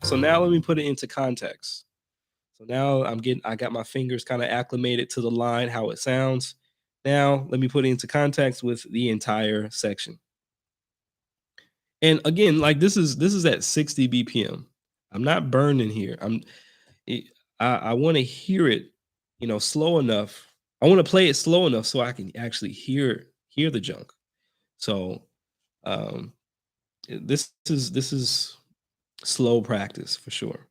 So now let me put it into context. So now I got my fingers kind of acclimated to the line, how it sounds. Now let me put it into context with the entire section. And again, like this is at 60 BPM. I'm not burning here. it- I want to hear it, slow enough. I want to play it slow enough so I can actually hear the junk. So um this is slow practice for sure.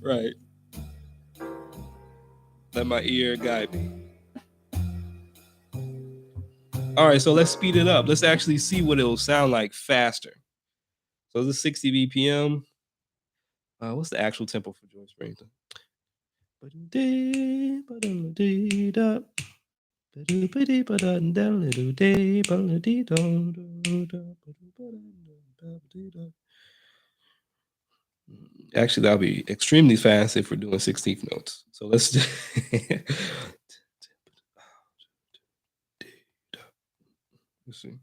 Right. Let my ear guide me. All right, so let's speed it up. Let's actually see what it'll sound like faster. So this is 60 BPM. What's the actual tempo for George Springsteen? Actually, that'll be extremely fast if we're doing 16th notes. So let's just let's see.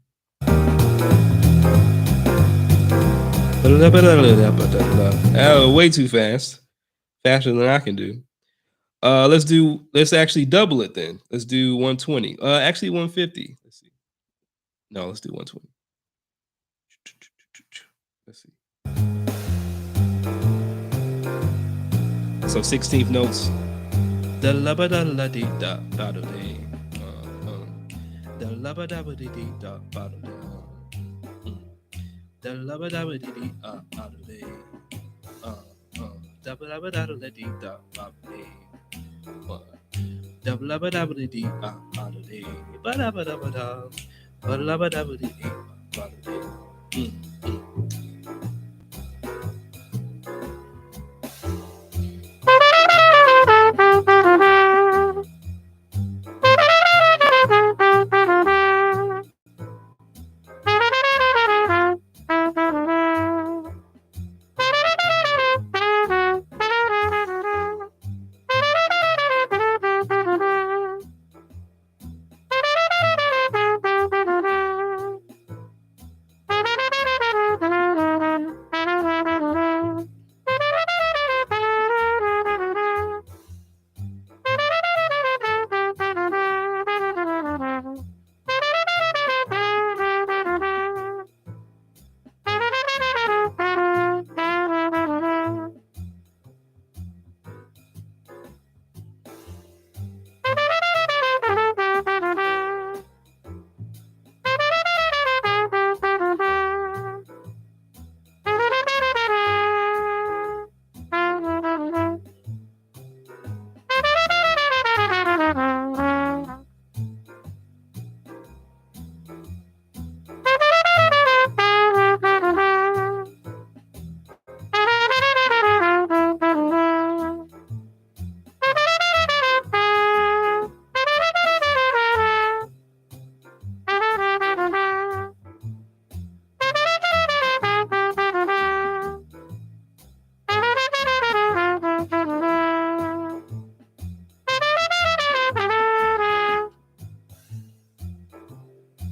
Oh, way too fast. Faster than I can do. Let's actually double it then. Let's do 120. Actually 150. Let's see. No, let's do 120. Let's see. So 16th notes. Da la ba da la dee da ba do dee. Da la ba da ba dee dee da ba do dee. Da la ba da ba dee dee ba do dee. Da ba da ba da da dee da ba do dee. Da ba ba da ba dee dee ba do dee. Ba da ba da ba da. Ba la ba da ba dee dee ba do dee.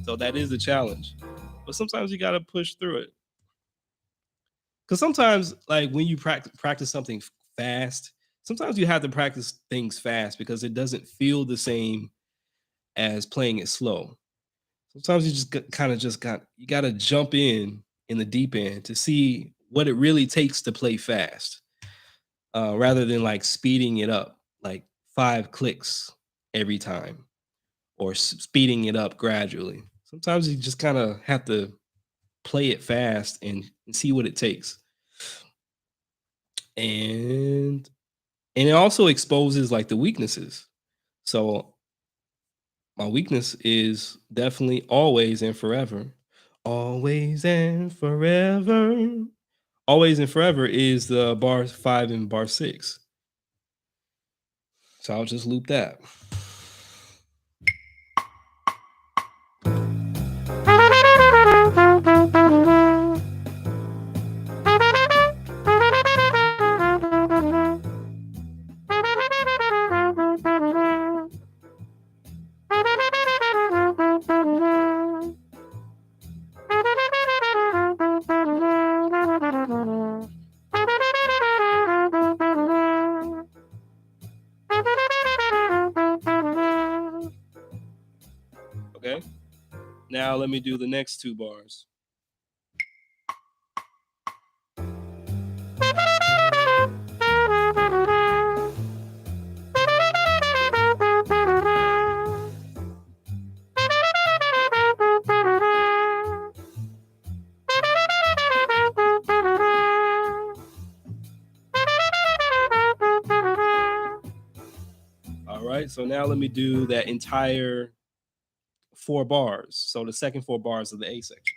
So that is the challenge. But sometimes you got to push through it. Because sometimes, like when you practice something fast, sometimes you have to practice things fast because it doesn't feel the same as playing it slow. Sometimes you just kind of just got you got to jump in the deep end to see what it really takes to play fast, rather than like speeding it up like 5 clicks every time or speeding it up gradually. Sometimes you just kind of have to play it fast and see what it takes. And And it also exposes like the weaknesses. So my weakness is definitely always and forever. Always and forever. Always and forever is the bar five and bar six. So I'll just loop that. Okay. Now let me do the next two bars. All right. So now let me do that entire four bars. So the second four bars of the A section.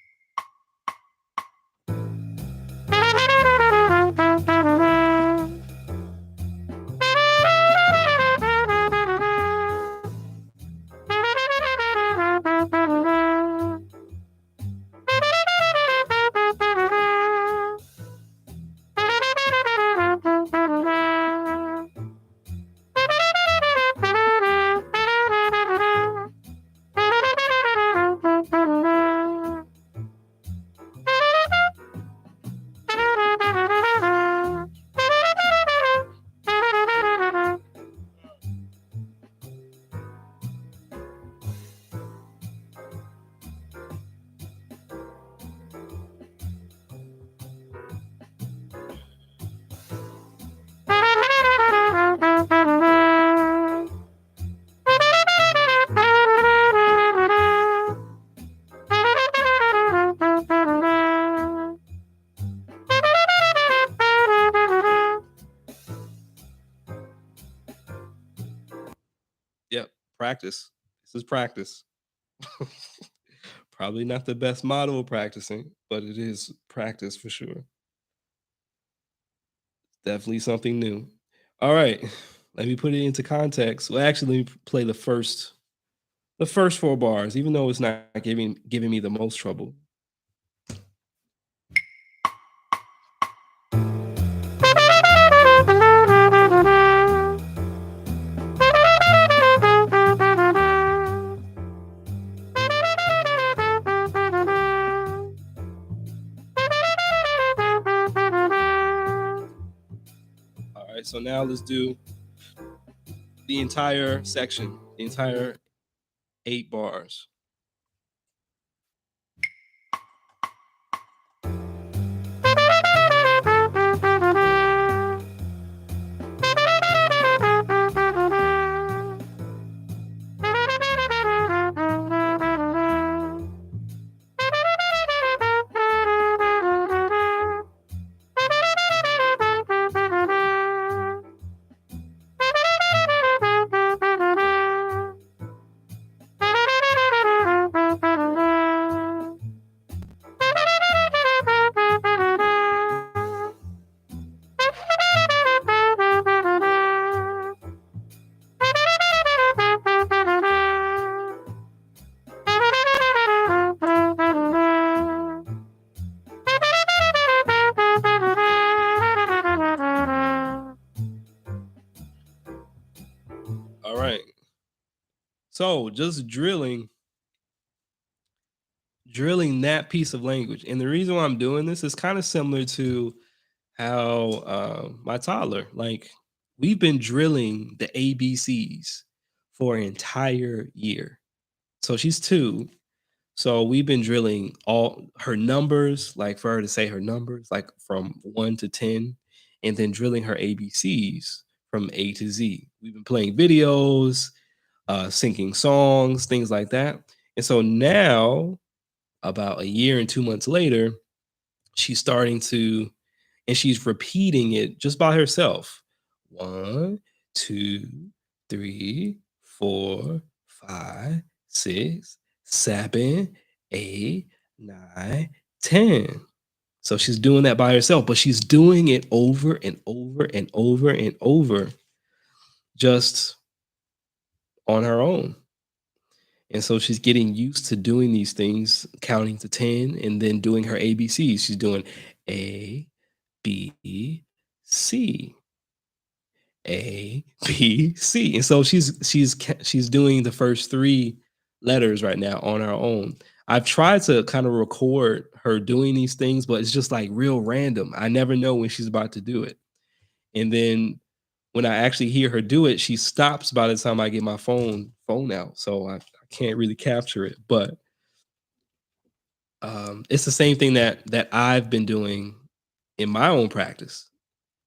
Yep. Practice. This is practice. Probably not the best model of practicing, but it is practice for sure. Definitely something new. All right. Let me put it into context. Well, actually, let me play the first four bars, even though it's not giving me the most trouble. All right. So now let's do the entire section, the entire eight bars. All right. So just drilling that piece of language. And the reason why I'm doing this is kind of similar to how my toddler, like we've been drilling the ABCs for an entire year. So she's two. So we've been drilling all her numbers, like for her to say her numbers, like from 1 to 10, and then drilling her ABCs from A to Z. We've been playing videos, singing songs, things like that. And so now, about a year and 2 months later, she's starting to, and she's repeating it just by herself One, two, three, four, five, six, seven, eight, nine, 10. So she's doing that by herself, but she's doing it over and over and over and over just on her own. And so she's getting used to doing these things, counting to 10 and then doing her ABCs. She's doing A, B, C, A, B, C. And so she's doing the first 3 letters right now on her own. I've tried to kind of record her doing these things, but it's just like real random. I never know when she's about to do it. And then when I actually hear her do it, she stops by the time I get my phone out. So I can't really capture it. But it's the same thing that I've been doing in my own practice.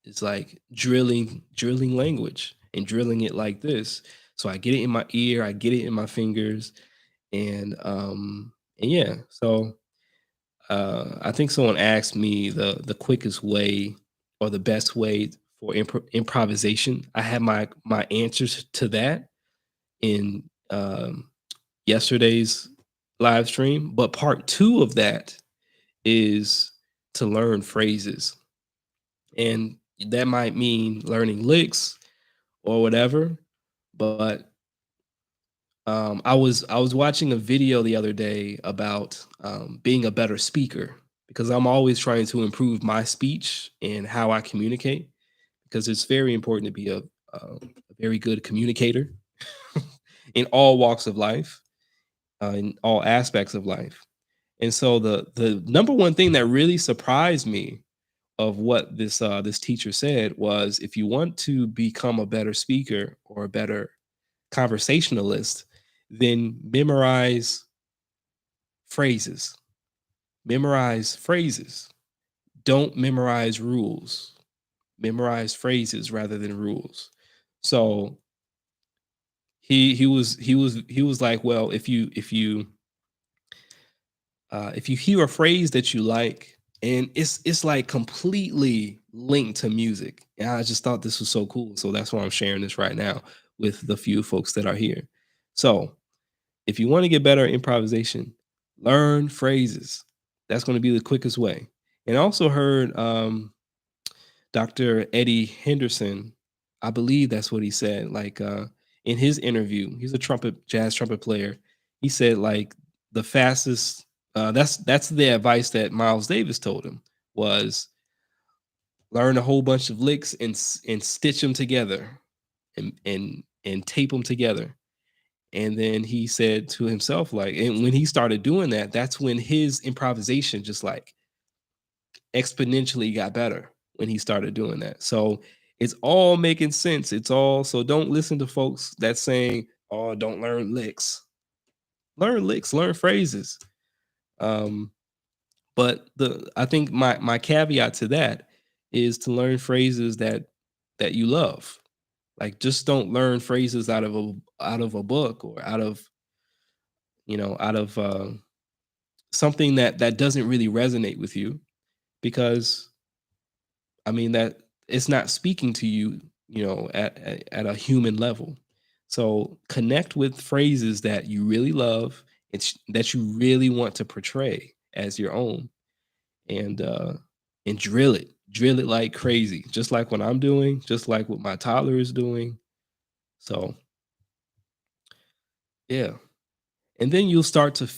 It's like drilling language and drilling it like this. So I get it in my ear, I get it in my fingers, and yeah. So I think someone asked me the quickest way or the best way for improvisation. I had my answers to that in yesterday's live stream, but part 2 of that is to learn phrases. And that might mean learning licks or whatever, but I was watching a video the other day about being a better speaker because I'm always trying to improve my speech and how I communicate because it's very important to be a very good communicator in all walks of life, in all aspects of life. And so the number one thing that really surprised me of what this teacher said was if you want to become a better speaker or a better conversationalist, then phrases. Memorize phrases. Don't memorize rules. Memorize phrases rather than rules. So he was like, well, if you hear a phrase that you like, and it's like completely linked to music, and I just thought this was so cool. So that's why I'm sharing this right now with the few folks that are here. So if you want to get better at improvisation, learn phrases. That's going to be the quickest way. And I also heard Dr. Eddie Henderson, I believe that's what he said. Like in his interview, he's a jazz trumpet player. He said like the fastest. That's the advice that Miles Davis told him was learn a whole bunch of licks and stitch them together and tape them together. And then he said to himself, like, and when he started doing that, that's when his improvisation just like exponentially got better when he started doing that. So it's all making sense. It's all so don't listen to folks that saying, "Oh, don't learn licks." Learn licks, learn phrases. Um, but the I think my caveat to that is to learn phrases that you love. Like just don't learn phrases out of a book or out of something that doesn't really resonate with you because I mean that it's not speaking to you, at a human level. So connect with phrases that you really love, that you really want to portray as your own, and drill it like crazy, just like what I'm doing, just like what my toddler is doing. So yeah, and then you'll start to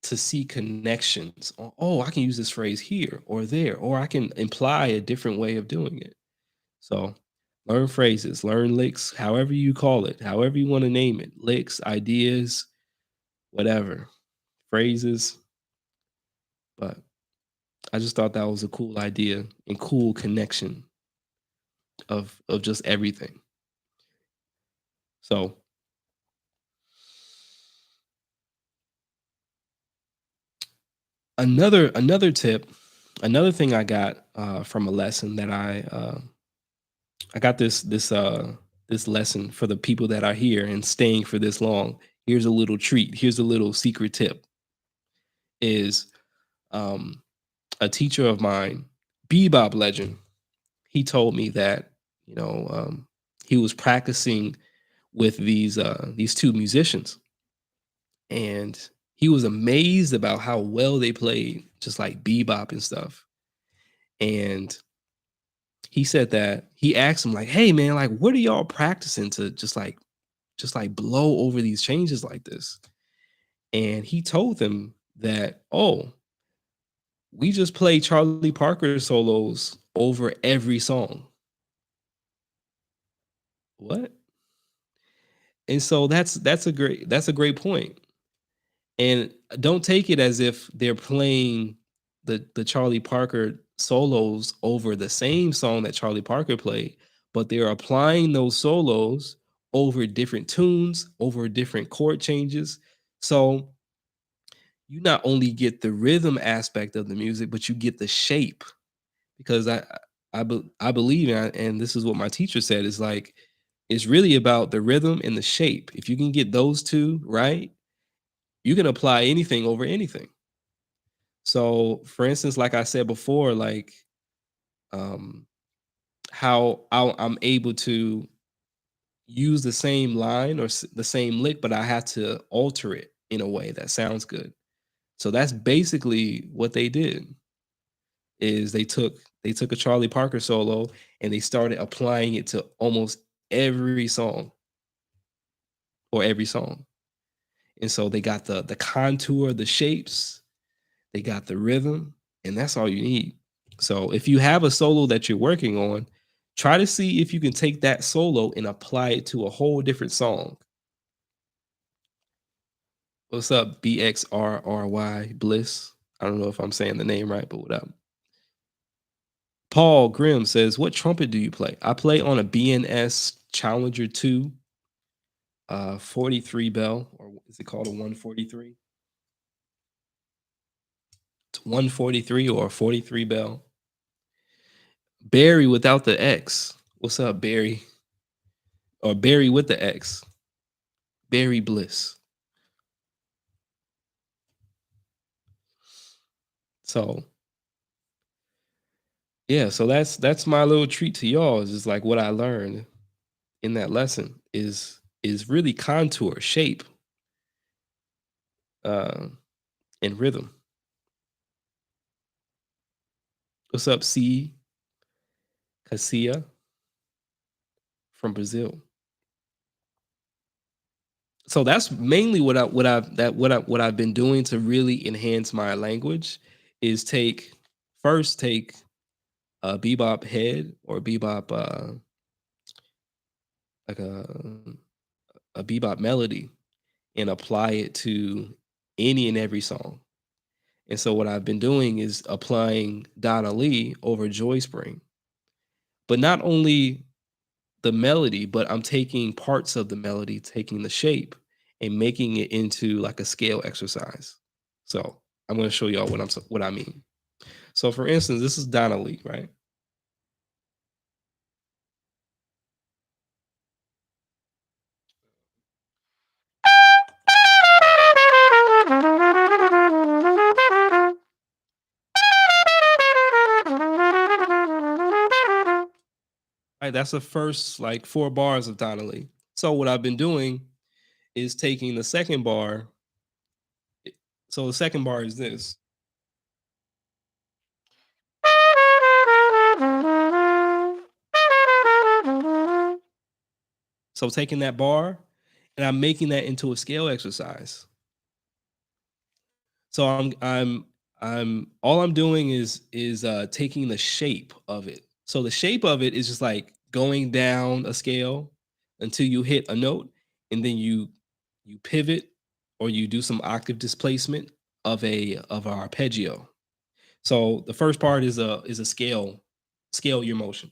see connections. Oh, I can use this phrase here or there, or I can imply a different way of doing it. So learn phrases, learn licks, however you call it, however you want to name it, licks, ideas, whatever, phrases. But I just thought that was a cool idea and cool connection of just everything. So another tip, another thing I got from a lesson that I got this lesson for the people that are here and staying for this long. Here's a little treat. Here's a little secret tip is um a teacher of mine, bebop legend, he told me that You know, he was practicing with these two musicians, and he was amazed about how well they played, just like bebop and stuff. And he said that he asked him like, "Hey man, like what are y'all practicing to just like blow over these changes like this?" And he told them that, "Oh, we just play Charlie Parker solos over every song." What? And so that's a great point. And don't take it as if they're playing the Charlie Parker solos over the same song that Charlie Parker played, but they're applying those solos over different tunes, over different chord changes. So you not only get the rhythm aspect of the music, but you get the shape. Because I believe, and this is what my teacher said, is like it's really about the rhythm and the shape. If you can get those two right, you can apply anything over anything. So, for instance, like I said before, like um, how I'm able to use the same line or the same lick, but I have to alter it in a way that sounds good. So that's basically what they did. Is they took a Charlie Parker solo and they started applying it to almost every song or every song. And so they got the contour, the shapes, they got the rhythm, and that's all you need. So if you have a solo that you're working on, try to see if you can take that solo and apply it to a whole different song. What's up, BXRRY Bliss? I don't know if I'm saying the name right, but what up? Paul Grimm says, "What trumpet do you play?" I play on a BNS Challenger 2, 43 bell, or is it called a 143? It's 143 or a 43 bell. Barry without the X. What's up, Barry? Or Barry with the X. Barry Bliss. So yeah, so that's my little treat to y'all. Is just like what I learned in that lesson is really contour, shape, uh, and rhythm. What's up, C Casilla from Brazil? So that's mainly what I've been doing to really enhance my language is take a bebop head or bebop like a bebop melody and apply it to any and every song. And so what I've been doing is applying Donna Lee over Joy Spring, but not only the melody, but I'm taking parts of the melody, taking the shape and making it into like a scale exercise. So I'm going to show y'all what I mean. So for instance, this is Donna Lee, right? Right, that's the first like 4 bars of Donna Lee. So what I've been doing is taking the second bar. So the second bar is this. So taking that bar and I'm making that into a scale exercise. So I'm all I'm doing is taking the shape of it. So the shape of it is just like going down a scale until you hit a note, and then you pivot or you do some octave displacement of our arpeggio. So the first part is a scale your motion.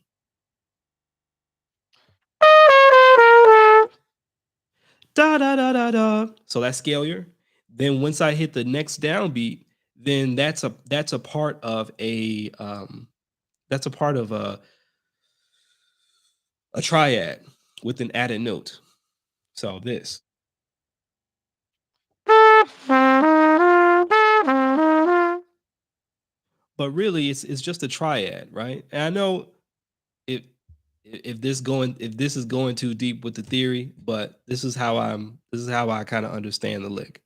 Da da da da da. So that's scalar. Then once I hit the next downbeat, then that's a part of a triad with an added note. So this. But really it's just a triad, right? And I know it if this is going too deep with the theory, but this is how I kind of understand the lick.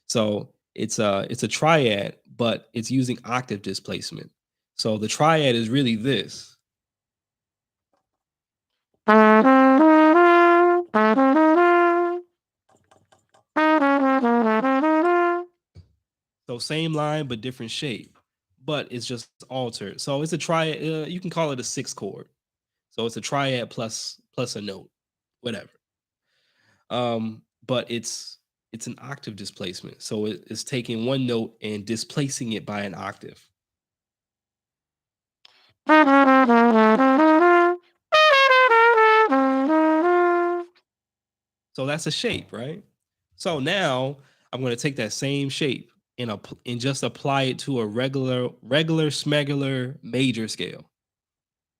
So it's a triad, but it's using octave displacement. So the triad is really this. So same line but different shape, but it's just altered. So it's a triad. You can call it a six chord. So it's a triad plus a note, whatever. But it's an octave displacement. So it's taking one note and displacing it by an octave. So that's a shape, right? So now I'm going to take that same shape and just apply it to a regular smegular major scale,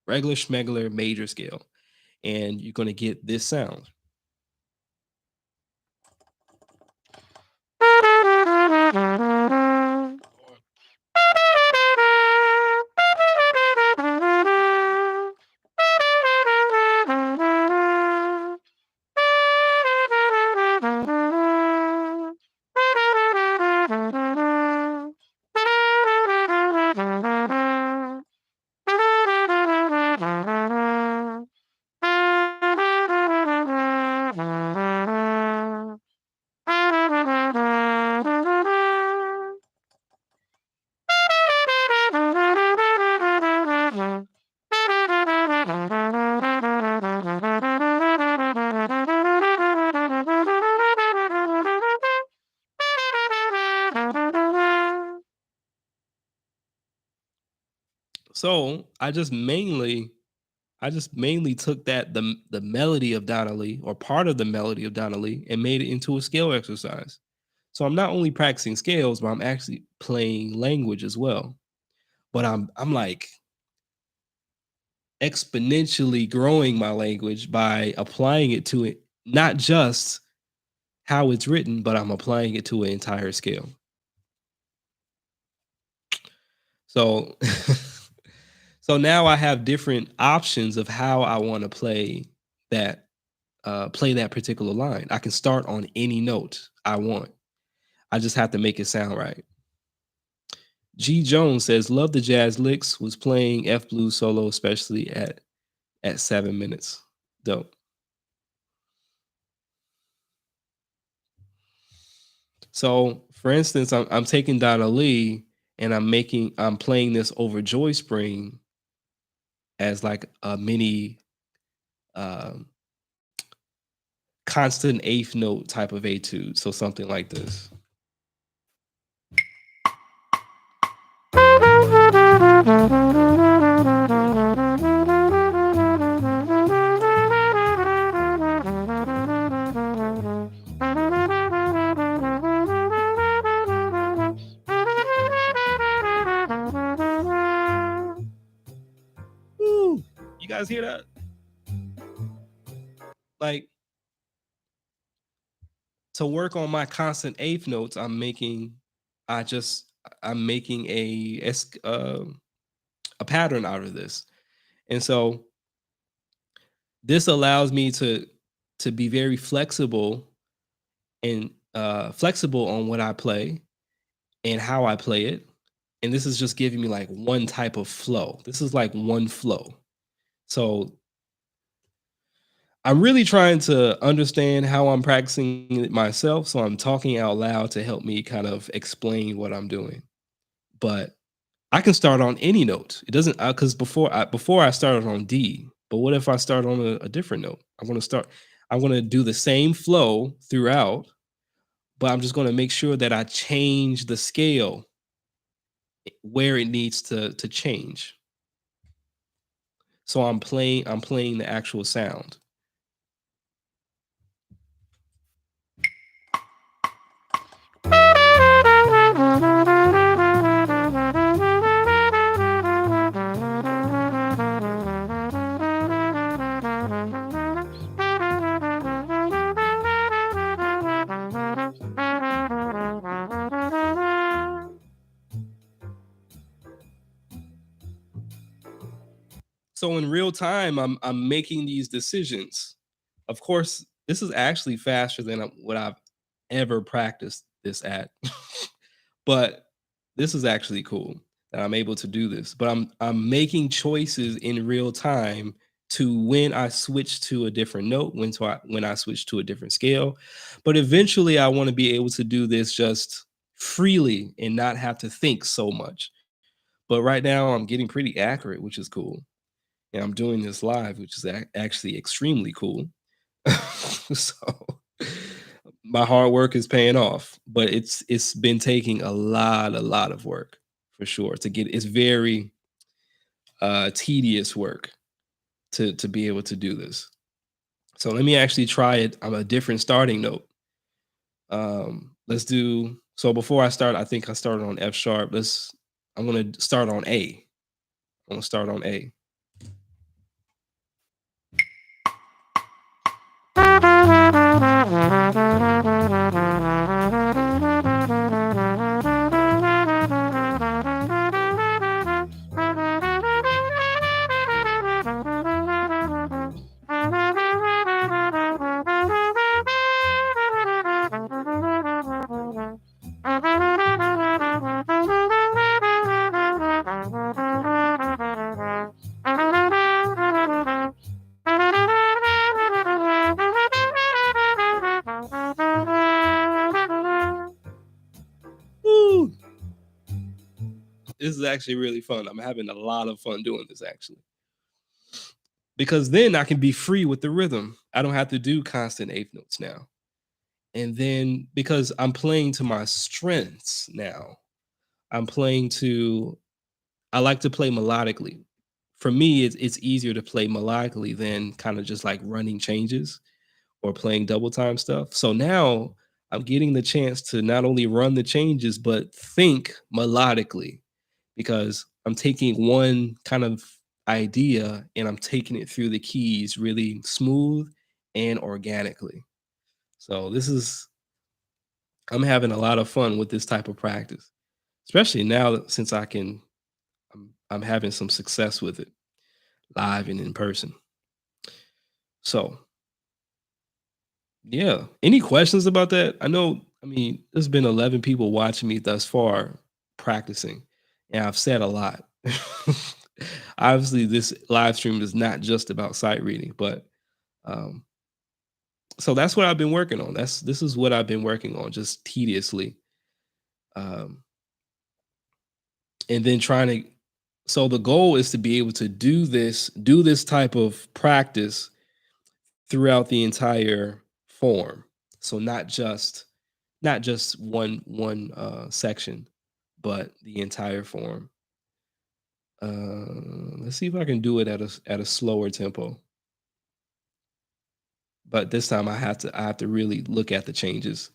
regular schmegular major scale, and you're going to get this sound. So I just mainly took the melody of Donnelly or part of the melody of Donnelly and made it into a scale exercise. So I'm not only practicing scales, but I'm actually playing language as well. But I'm like exponentially growing my language by applying it to it, not just how it's written, but I'm applying it to an entire scale. So so now I have different options of how I want to that play that particular line. I can start on any note I want. I just have to make it sound right. G Jones says, "Love the jazz licks. Was playing F blues solo, especially at 7 minutes. Dope." So, for instance, I'm taking Donna Lee and I'm playing this over Joy Spring as like a mini um, constant eighth note type of etude. So something like this. Woo! You guys hear that? Like to work on my constant eighth notes, I just I'm making a pattern out of this, and so this allows me to be very flexible and flexible on what I play and how I play it. And this is just giving me like one type of flow. This is like one flow. So I'm really trying to understand how I'm practicing it myself. So I'm talking out loud to help me kind of explain what I'm doing. But I can start on any note. It doesn't because before I started on D. But what if I start on a different note? I want to do the same flow throughout, but I'm just going to make sure that I change the scale where it needs to change. So I'm playing the actual sound. So in real time, I'm making these decisions. Of course, this is actually faster than what I've ever practiced this at. But this is actually cool that I'm able to do this. But I'm making choices in real time to when I switch to a different note, when I switch to a different scale. But eventually I want to be able to do this just freely and not have to think so much. But right now I'm getting pretty accurate, which is cool. And I'm doing this live, which is actually extremely cool. So my hard work is paying off, but it's been taking a lot of work for sure to get. It's very tedious work to be able to do this. So let me actually try it on a different starting note. Let's do so. Before I start, I think I started on F sharp. I'm gonna start on A. I'm gonna start on A. Woo! This is actually really fun. I'm having a lot of fun doing this actually. Because then I can be free with the rhythm. I don't have to do constant eighth notes now. And then because I'm playing to my strengths now, I'm playing to I like to play melodically. For me, it's easier to play melodically than kind of just like running changes or playing double time stuff. So now I'm getting the chance to not only run the changes, but think melodically because I'm taking one kind of idea and I'm taking it through the keys really smooth and organically. So I'm having a lot of fun with this type of practice, especially now since I'm having some success with it live and in person. So yeah. Any questions about that? I mean, there's been 11 people watching me thus far practicing, and I've said a lot. Obviously, this live stream is not just about sight reading, but um, so that's what I've been working on. This is what I've been working on just tediously. Um, and then trying to so the goal is to be able to do this type of practice throughout the entire form. So not just one section, but the entire form. Let's see if I can do it at a slower tempo. But this time I have to really look at the changes.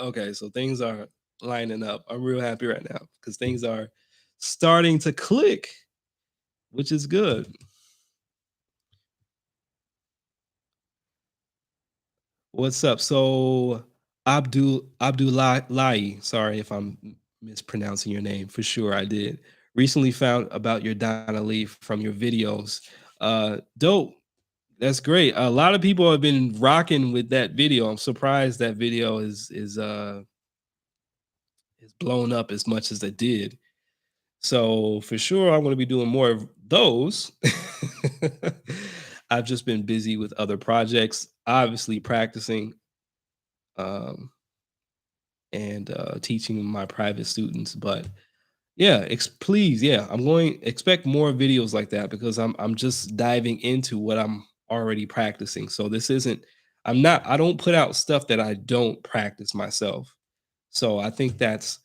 Okay, so things are lining up. I'm real happy right now because things are starting to click, which is good. What's up? So Abdullahi, sorry if I'm mispronouncing your name. For sure I did. Recently found about your Donna Leaf from your videos. Dope. That's great. A lot of people have been rocking with that video. I'm surprised that video is blown up as much as it did. So for sure, I'm going to be doing more of those. I've just been busy with other projects, obviously practicing um, and teaching my private students. But yeah, please, yeah, I'm going expect more videos like that because I'm just diving into what I'm already practicing. So this isn't I don't put out stuff that I don't practice myself. So I think that's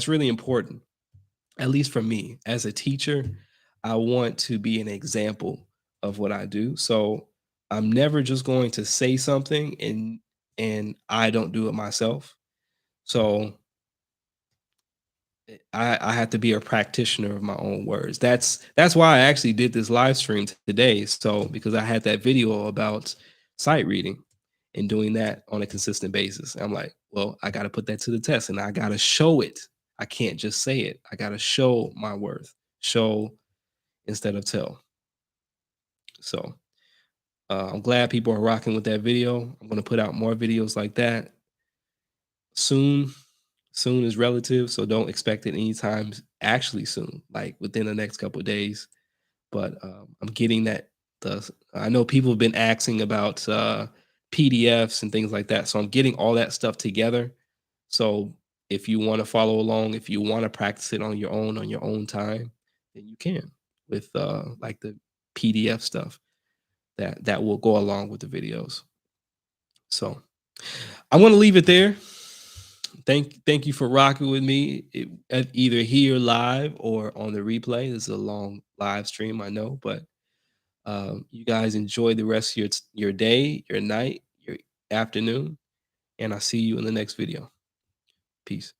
really important, at least for me as a teacher. I want to be an example of what I do. So I'm never just going to say something and I don't do it myself. So I have to be a practitioner of my own words. That's why I actually did this live stream today. So because I had that video about sight reading and doing that on a consistent basis. I'm like, well, I got to put that to the test and I got to show it. I can't just say it. I got to show my worth. Show instead of tell. So I'm glad people are rocking with that video. I'm going to put out more videos like that soon. Soon is relative, so don't expect it anytime actually soon, like within the next couple of days. But I'm getting that. I know people have been asking about PDFs and things like that, so I'm getting all that stuff together. So if you want to follow along, if you want to practice it on your own time, then you can with like the PDF stuff that will go along with the videos. So I want to leave it there. Thank you for rocking with me, either here live or on the replay. This is a long live stream, I know, but you guys enjoy the rest of your day, your night, your afternoon, and I'll see you in the next video. Peace.